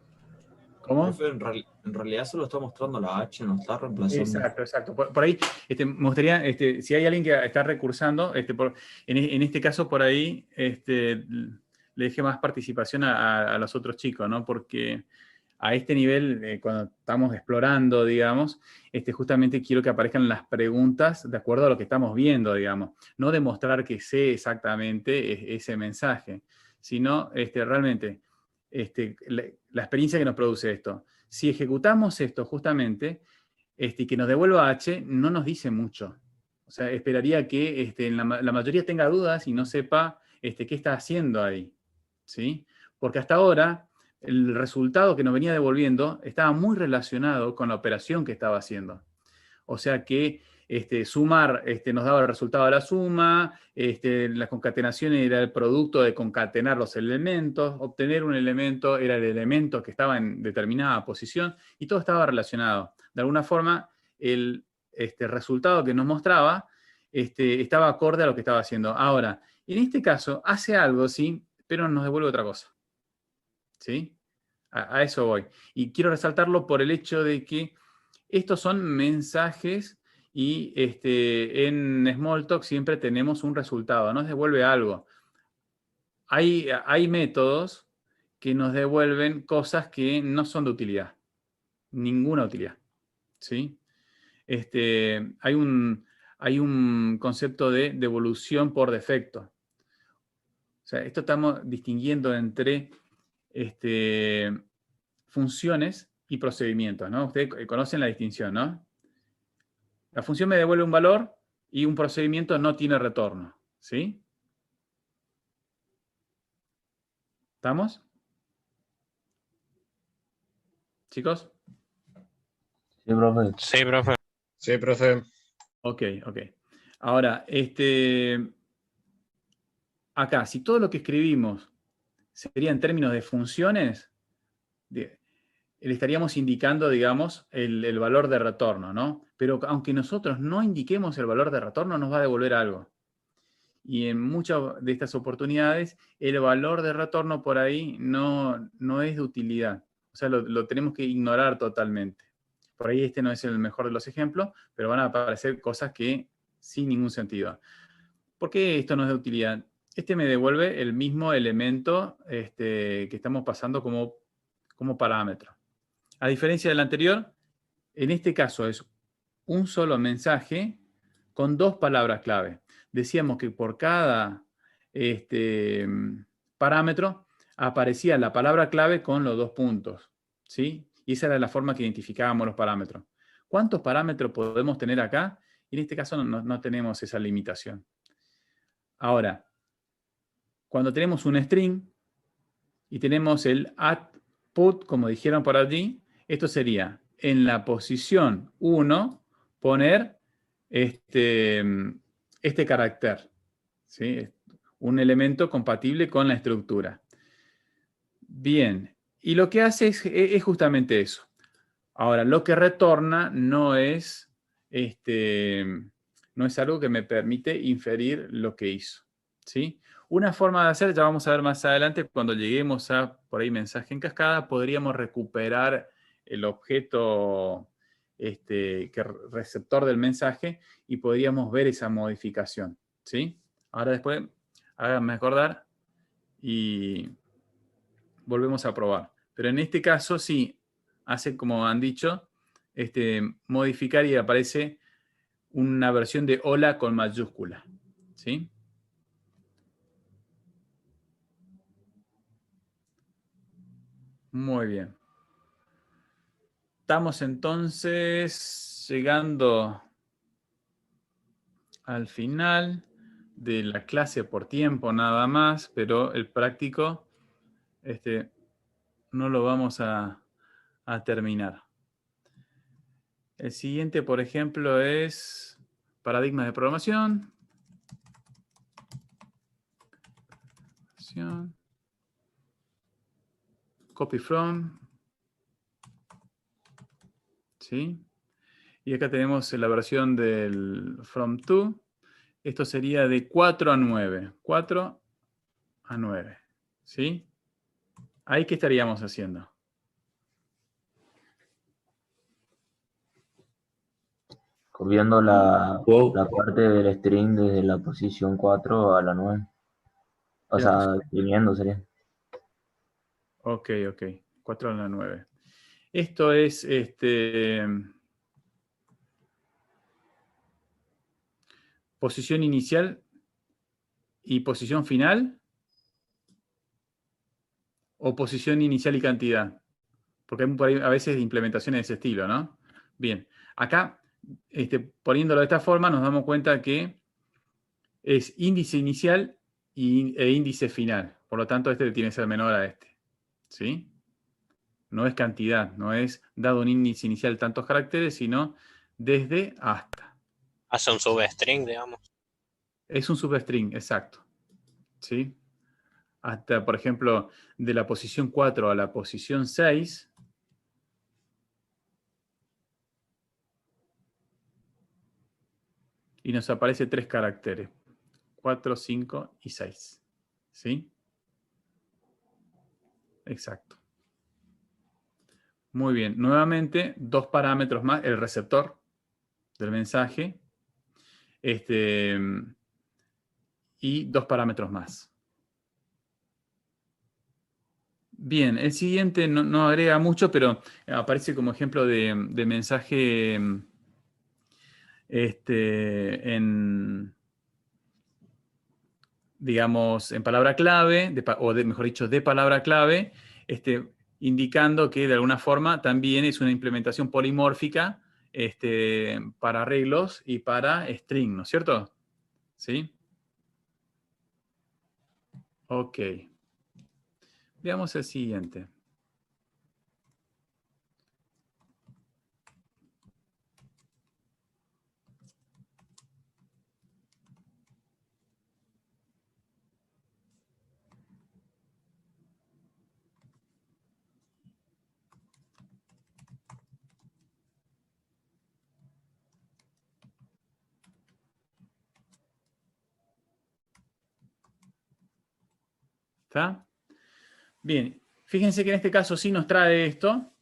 ¿Cómo? En realidad solo está mostrando la H, no está reemplazando. Exacto. Por ahí me gustaría, si hay alguien que está recursando, en este caso por ahí le deje más participación a los otros chicos, ¿no? Porque a este nivel, cuando estamos explorando, digamos, justamente quiero que aparezcan las preguntas de acuerdo a lo que estamos viendo, digamos. No demostrar que sé exactamente ese mensaje, sino realmente la experiencia que nos produce esto. Si ejecutamos esto justamente, que nos devuelva H, no nos dice mucho. O sea, esperaría que la mayoría tenga dudas y no sepa qué está haciendo ahí. ¿Sí? Porque hasta ahora el resultado que nos venía devolviendo estaba muy relacionado con la operación que estaba haciendo. O sea que sumar nos daba el resultado de la suma, la concatenación era el producto de concatenar los elementos, obtener un elemento era el elemento que estaba en determinada posición y todo estaba relacionado. De alguna forma, el resultado que nos mostraba estaba acorde a lo que estaba haciendo. Ahora, en este caso, hace algo, sí, pero nos devuelve otra cosa. ¿Sí? A eso voy. Y quiero resaltarlo por el hecho de que estos son mensajes y en Smalltalk siempre tenemos un resultado, nos devuelve algo. Hay métodos que nos devuelven cosas que no son de utilidad. Ninguna utilidad. ¿Sí? Hay un concepto de devolución por defecto. O sea, esto estamos distinguiendo entre funciones y procedimientos, ¿no? Ustedes conocen la distinción, ¿no? La función me devuelve un valor y un procedimiento no tiene retorno, ¿sí? ¿Estamos? ¿Chicos? Sí, profe. Sí, profe. Sí, profe. Ok. Ahora, acá, si todo lo que escribimos sería en términos de funciones, le estaríamos indicando, digamos, el valor de retorno, ¿no? Pero aunque nosotros no indiquemos el valor de retorno, nos va a devolver algo. Y en muchas de estas oportunidades, el valor de retorno por ahí no es de utilidad. O sea, lo tenemos que ignorar totalmente. Por ahí no es el mejor de los ejemplos, pero van a aparecer cosas que sin ningún sentido. ¿Por qué esto no es de utilidad? Me devuelve el mismo elemento que estamos pasando como parámetro. A diferencia del anterior, en este caso es un solo mensaje con 2 palabras clave. Decíamos que por cada parámetro aparecía la palabra clave con los 2 puntos. ¿Sí? Y esa era la forma que identificábamos los parámetros. ¿Cuántos parámetros podemos tener acá? En este caso no tenemos esa limitación. Ahora, cuando tenemos un string y tenemos el @put, como dijeron por allí, esto sería en la posición 1 poner este carácter, ¿sí? Un elemento compatible con la estructura. Bien, y lo que hace es justamente eso. Ahora, lo que retorna no es algo que me permite inferir lo que hizo, ¿sí? Una forma de hacer, ya vamos a ver más adelante, cuando lleguemos a, por ahí, mensaje en cascada, podríamos recuperar el objeto receptor del mensaje y podríamos ver esa modificación, ¿sí? Ahora después, háganme acordar y volvemos a probar. Pero en este caso sí, hace como han dicho, modificar y aparece una versión de hola con mayúscula, ¿sí? Muy bien. Estamos entonces llegando al final de la clase por tiempo nada más, pero el práctico no lo vamos a terminar. El siguiente, por ejemplo, es paradigmas de programación. Copy from. ¿Sí? Y acá tenemos la versión del from to. Esto sería de 4 a 9. 4 a 9. ¿Sí? ¿Ahí qué estaríamos haciendo? Copiando la parte del string desde la posición 4 a la 9. O sea, imprimiendo sería. Ok. 4 a la 9. Esto es posición inicial y posición final, o posición inicial y cantidad. Porque hay por ahí a veces implementaciones de ese estilo, ¿no? Bien, acá, poniéndolo de esta forma, nos damos cuenta que es índice inicial e índice final. Por lo tanto, tiene que ser menor a este. ¿Sí? No es cantidad, no es dado un índice inicial tantos caracteres, sino desde hasta. Hace un substring, digamos. Es un substring, exacto. ¿Sí? Hasta, por ejemplo, de la posición 4 a la posición 6, y nos aparece 3 caracteres. 4, 5 y 6. ¿Sí? Exacto. Muy bien. Nuevamente, 2 parámetros más. El receptor del mensaje. Y 2 parámetros más. Bien, el siguiente no agrega mucho, pero aparece como ejemplo de mensaje digamos, en palabra clave, mejor dicho, de palabra clave, indicando que de alguna forma también es una implementación polimórfica para arreglos y para string, ¿no es cierto? ¿Sí? Ok. Veamos el siguiente. ¿Está? Bien, fíjense que en este caso sí nos trae esto,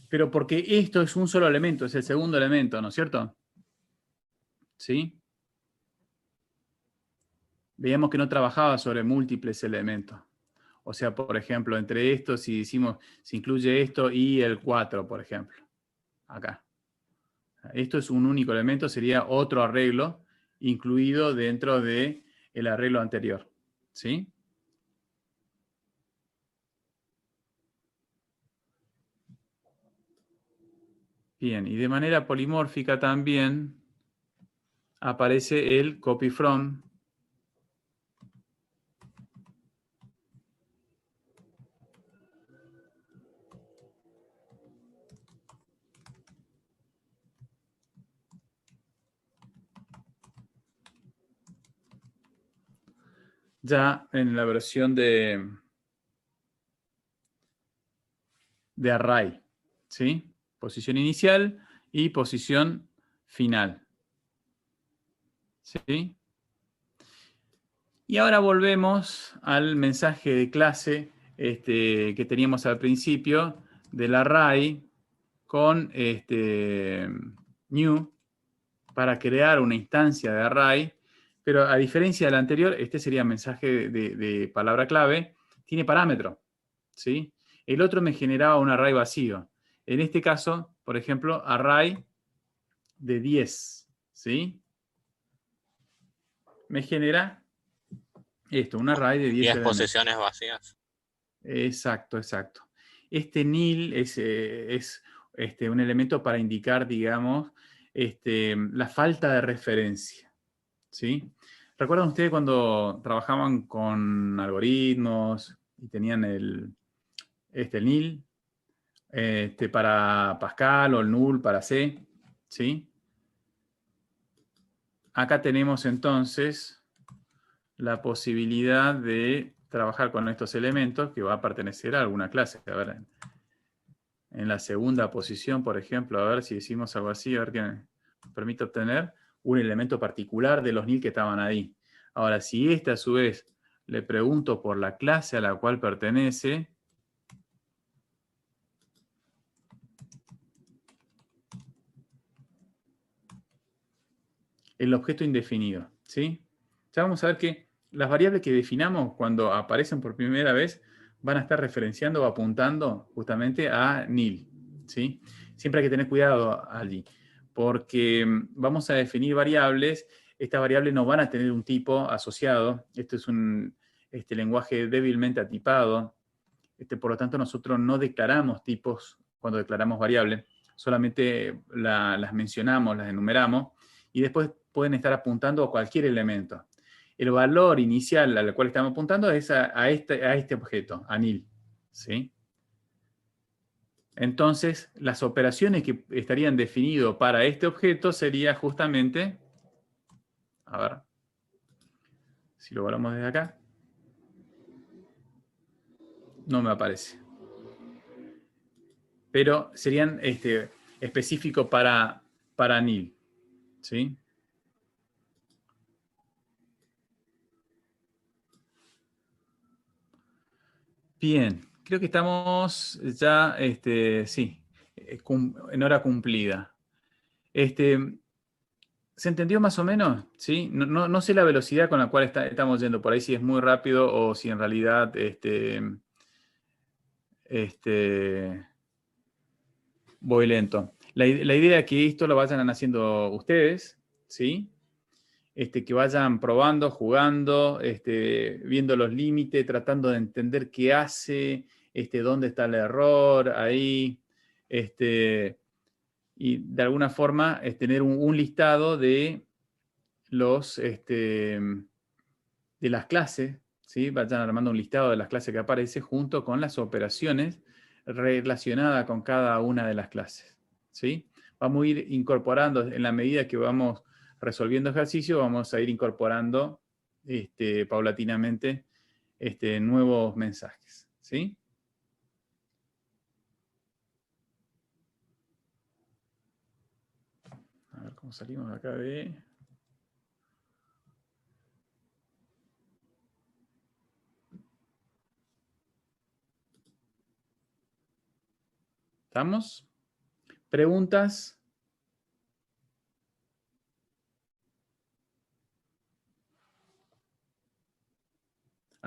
pero porque esto es un solo elemento, es el segundo elemento, ¿no es cierto? ¿Sí? Veíamos que no trabajaba sobre múltiples elementos. O sea, por ejemplo, entre estos, si decimos, se incluye esto y el 4, por ejemplo. Acá. Esto es un único elemento, sería otro arreglo incluido dentro del arreglo anterior. ¿Sí? Bien, y de manera polimórfica también aparece el copy from. Ya en la versión de array. ¿Sí? Posición inicial y posición final. ¿Sí? Y ahora volvemos al mensaje de clase que teníamos al principio del array con new para crear una instancia de array, pero a diferencia del anterior, este sería mensaje de palabra clave, tiene parámetro, ¿sí? El otro me generaba un array vacío. En este caso, por ejemplo, array de 10, ¿sí? Me genera esto, un array de 10 10 elementos. posiciones vacías. Exacto, exacto. Este nil es un elemento para indicar, digamos, la falta de referencia. ¿Sí? ¿Recuerdan ustedes cuando trabajaban con algoritmos y tenían el nil para Pascal o el null para C? ¿Sí? Acá tenemos entonces la posibilidad de trabajar con estos elementos que va a pertenecer a alguna clase. A ver, en la segunda posición, por ejemplo, a ver si decimos algo así, a ver qué me permite obtener un elemento particular de los nil que estaban ahí. Ahora, si este a su vez le pregunto por la clase a la cual pertenece, el objeto indefinido, ¿sí? Ya vamos a ver que las variables que definamos cuando aparecen por primera vez van a estar referenciando o apuntando justamente a nil, ¿sí? Siempre hay que tener cuidado allí, porque vamos a definir variables, estas variables no van a tener un tipo asociado, esto es un lenguaje débilmente atipado, por lo tanto nosotros no declaramos tipos cuando declaramos variables, solamente las mencionamos, las enumeramos, y después pueden estar apuntando a cualquier elemento. El valor inicial al cual estamos apuntando es a este objeto, a nil. ¿Sí? Entonces, las operaciones que estarían definidas para este objeto sería justamente, a ver, si lo valoramos desde acá, no me aparece. Pero serían específicos para nil. ¿Sí? Bien, creo que estamos ya, sí, en hora cumplida. ¿Se entendió más o menos? ¿Sí? No sé la velocidad con la cual estamos yendo por ahí, si es muy rápido o si en realidad voy lento. La idea es que esto lo vayan haciendo ustedes, ¿sí? Que vayan probando, jugando, viendo los límites, tratando de entender qué hace, dónde está el error, ahí, y de alguna forma es tener un listado de de las clases, ¿sí? Vayan armando un listado de las clases que aparece junto con las operaciones relacionadas con cada una de las clases, ¿sí? Vamos a ir incorporando, en la medida que vamos resolviendo ejercicios, vamos a ir incorporando paulatinamente nuevos mensajes, ¿sí? A ver cómo salimos de acá de... ¿Estamos? ¿Preguntas?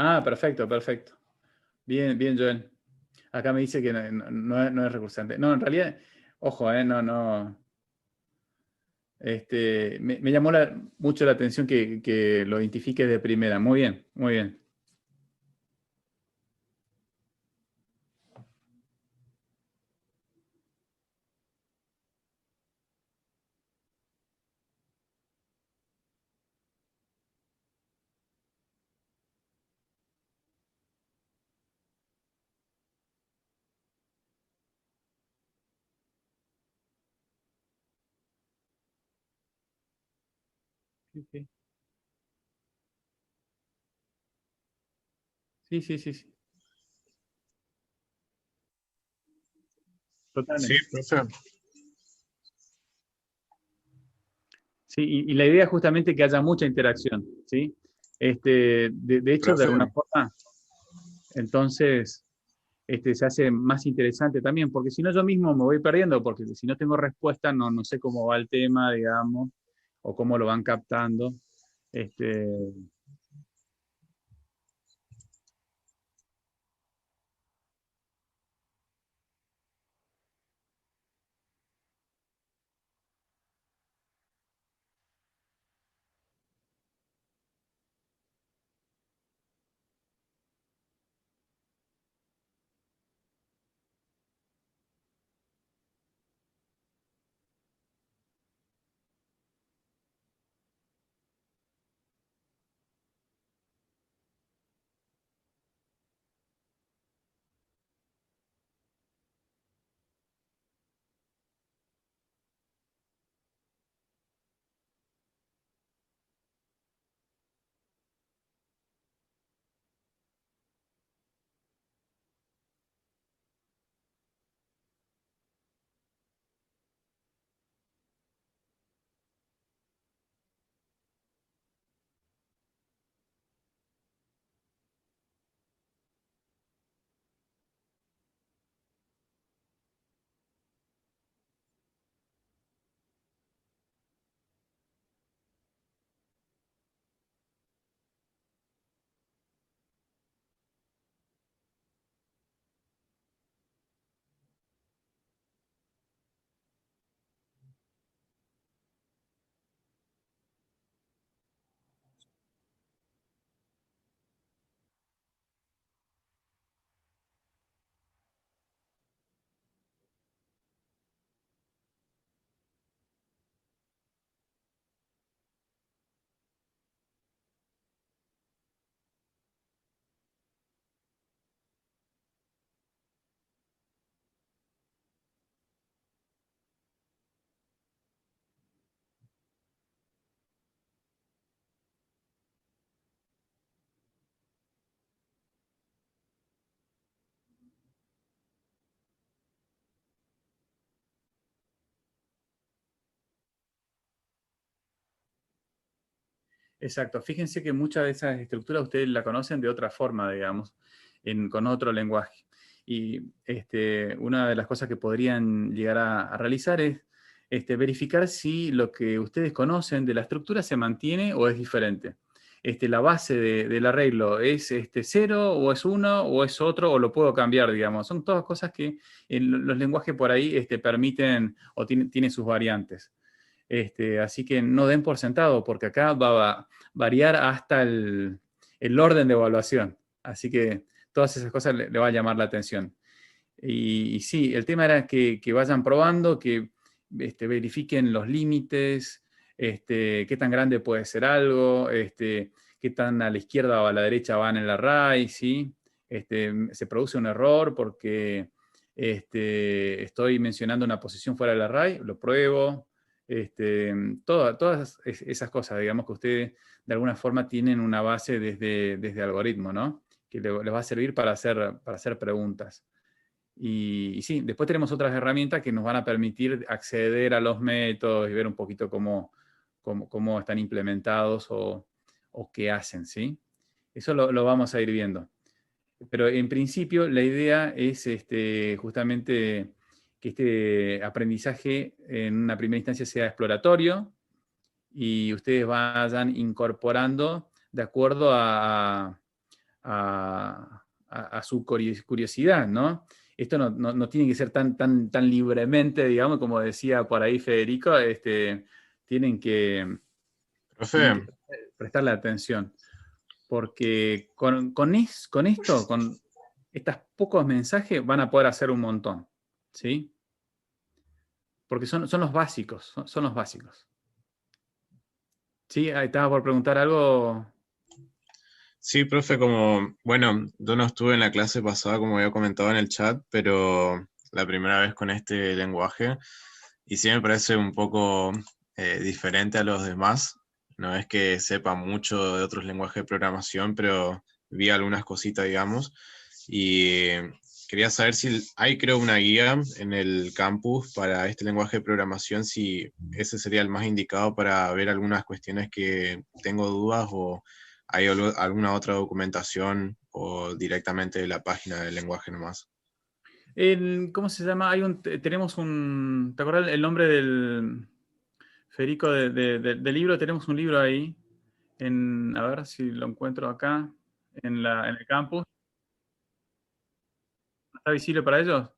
Ah, perfecto, perfecto. Bien, bien, Joel. Acá me dice que no es recursante. No, en realidad, ojo, no. Me llamó mucho la atención que lo identifique de primera. Muy bien, muy bien. Sí, sí, sí, sí, sí. Sí, Totalmente. profe. Sí, y la idea es justamente que haya mucha interacción, ¿sí? De hecho, de Profe, alguna forma, entonces, se hace más interesante también, porque si no yo mismo me voy perdiendo, porque si no tengo respuesta, no sé cómo va el tema, digamos, o cómo lo van captando. Este, exacto. Fíjense que muchas de esas estructuras ustedes la conocen de otra forma, digamos. con otro lenguaje. Y una de las cosas que podrían llegar a realizar es verificar si lo que ustedes conocen de la estructura se mantiene o es diferente. La base del arreglo es 0 o es 1 o es otro o lo puedo cambiar, digamos. Son todas cosas que los lenguajes por ahí permiten o tienen sus variantes. Así que no den por sentado, porque acá va a variar hasta el orden de evaluación. Así que todas esas cosas le va a llamar la atención. Y sí, el tema era que vayan probando, que verifiquen los límites, qué tan grande puede ser algo, qué tan a la izquierda o a la derecha van en el array, ¿sí? Se produce un error porque estoy mencionando una posición fuera del array, lo pruebo. Todas esas cosas, digamos que ustedes de alguna forma tienen una base desde algoritmo, ¿no? Que les va a servir para hacer preguntas. Y sí, después tenemos otras herramientas que nos van a permitir acceder a los métodos y ver un poquito cómo están implementados o qué hacen, ¿sí? Eso lo vamos a ir viendo. Pero en principio la idea es justamente que este aprendizaje en una primera instancia sea exploratorio y ustedes vayan incorporando de acuerdo a su curiosidad, ¿no? Esto no tiene que ser tan Profe, libremente, digamos, como decía por ahí Federico, tienen que prestarle atención. Porque con esto, con estos pocos mensajes, van a poder hacer un montón, ¿sí? Porque son los básicos, son los básicos. ¿Sí? Ahí estaba por preguntar algo. sí, profe, bueno, yo no estuve en la clase pasada, como había comentado en el chat, pero la primera vez con este lenguaje, y sí me parece un poco diferente a los demás. No es que sepa mucho de otros lenguajes de programación, pero vi algunas cositas, digamos, y quería saber si hay, creo, una guía en el campus para este lenguaje de programación, si ese sería el más indicado para ver algunas cuestiones que tengo dudas, o hay alguna otra documentación o directamente de la página del lenguaje nomás. ¿Cómo se llama? Tenemos un... ¿Te acuerdas el nombre del Federico del libro? Tenemos un libro ahí. A ver si lo encuentro acá, en el campus. ¿Está visible para ellos?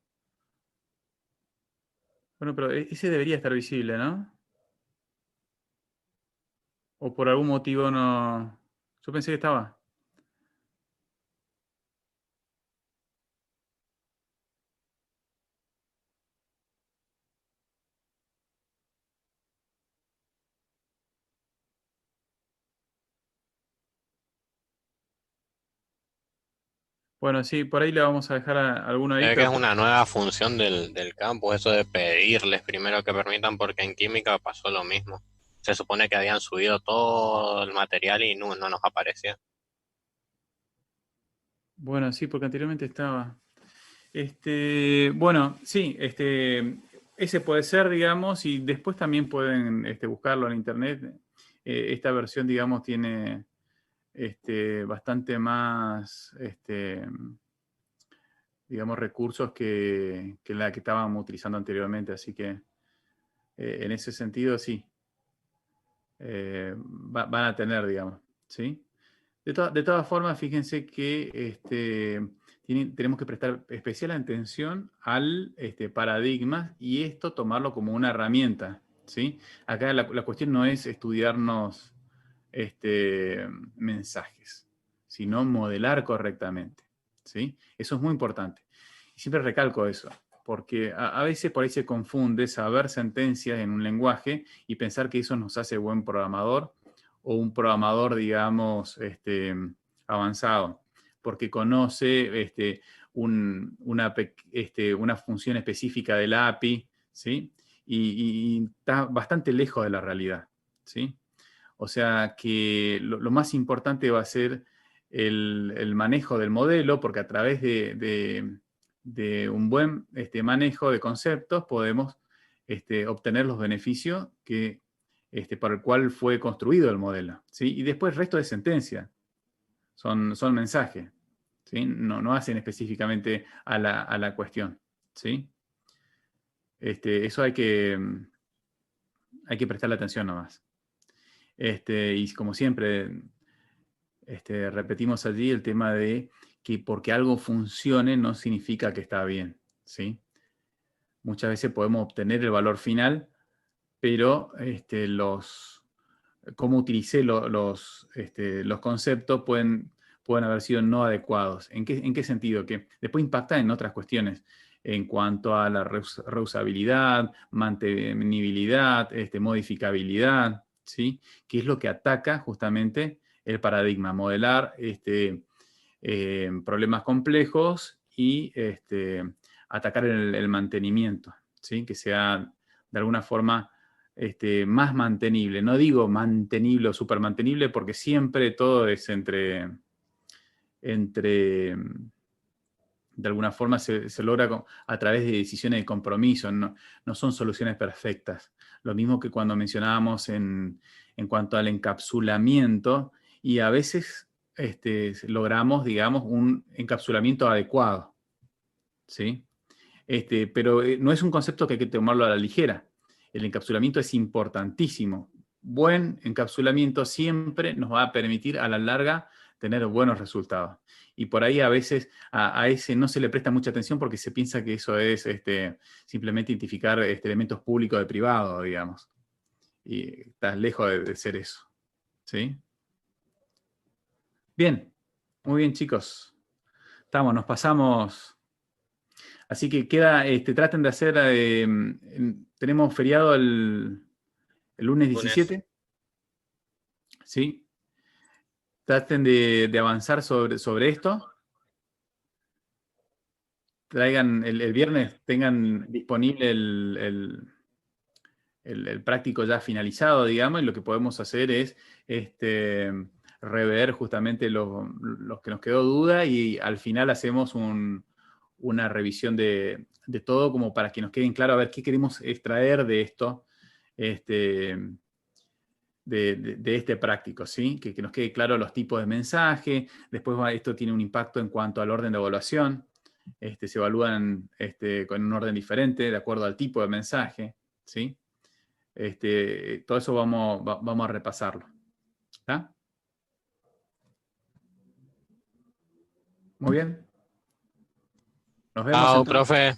Bueno, pero ese debería estar visible, ¿no? O por algún motivo no... Yo pensé que estaba. Bueno, sí, por ahí le vamos a dejar alguno ahí. Es que es Pero una nueva función del campus, eso de pedirles primero que permitan, porque en química pasó lo mismo. Se supone que habían subido todo el material y no nos aparecía. bueno, sí, porque anteriormente estaba. Bueno, sí, ese puede ser, digamos, y después también pueden buscarlo en internet. Esta versión, digamos, tiene bastante más, digamos, recursos que la que estábamos utilizando anteriormente, así que en ese sentido sí, van a tener, digamos, ¿sí? De todas formas, fíjense que tenemos que prestar especial atención al paradigma y esto tomarlo como una herramienta, ¿sí? Acá la cuestión no es estudiarnos mensajes, sino modelar correctamente, ¿sí? Eso es muy importante. Y siempre recalco eso, porque a veces por ahí se confunde saber sentencias en un lenguaje y pensar que eso nos hace buen programador o un programador, digamos, avanzado, porque conoce una función específica de la API, ¿sí? Y está bastante lejos de la realidad, ¿sí? O sea que lo más importante va a ser el manejo del modelo, porque a través de un buen manejo de conceptos podemos obtener los beneficios para el cual fue construido el modelo, ¿sí? Y después el resto de sentencia son mensajes, ¿sí? No hacen específicamente a la cuestión, ¿sí? Eso hay que prestarle atención nomás. Y como siempre, repetimos allí el tema de que porque algo funcione no significa que está bien, ¿sí? Muchas veces podemos obtener el valor final, pero cómo utilicé los conceptos pueden haber sido no adecuados. ¿En qué sentido? Que después impacta en otras cuestiones, en cuanto a la reusabilidad, mantenibilidad, modificabilidad, ¿sí? Que es lo que ataca justamente el paradigma, modelar problemas complejos y atacar el mantenimiento, ¿sí? Que sea de alguna forma más mantenible. No digo mantenible o supermantenible porque siempre todo es de alguna forma se logra a través de decisiones de compromiso, no son soluciones perfectas. Lo mismo que cuando mencionábamos en cuanto al encapsulamiento, y a veces logramos, digamos, un encapsulamiento adecuado, ¿sí? Pero no es un concepto que hay que tomarlo a la ligera. El encapsulamiento es importantísimo. Buen encapsulamiento siempre nos va a permitir a la larga tener buenos resultados. Y por ahí a veces a ese no se le presta mucha atención porque se piensa que eso es simplemente identificar elementos públicos de privado, digamos. Y está lejos de ser eso. ¿Sí? Bien, muy bien, chicos. Nos pasamos. Así que queda, traten de hacer, tenemos feriado el lunes 17, ¿sí? Traten de avanzar sobre esto. Traigan el viernes, tengan disponible el práctico ya finalizado, digamos, y lo que podemos hacer es rever justamente los que nos quedó duda y al final hacemos una revisión de todo como para que nos queden claro a ver qué queremos extraer de esto, de este práctico, ¿sí? Que nos quede claro los tipos de mensaje. Después esto tiene un impacto en cuanto al orden de evaluación. Se evalúan con un orden diferente de acuerdo al tipo de mensaje, ¿sí? Todo eso vamos a repasarlo. ¿Está? Muy bien. Nos vemos Chao, entonces. profe.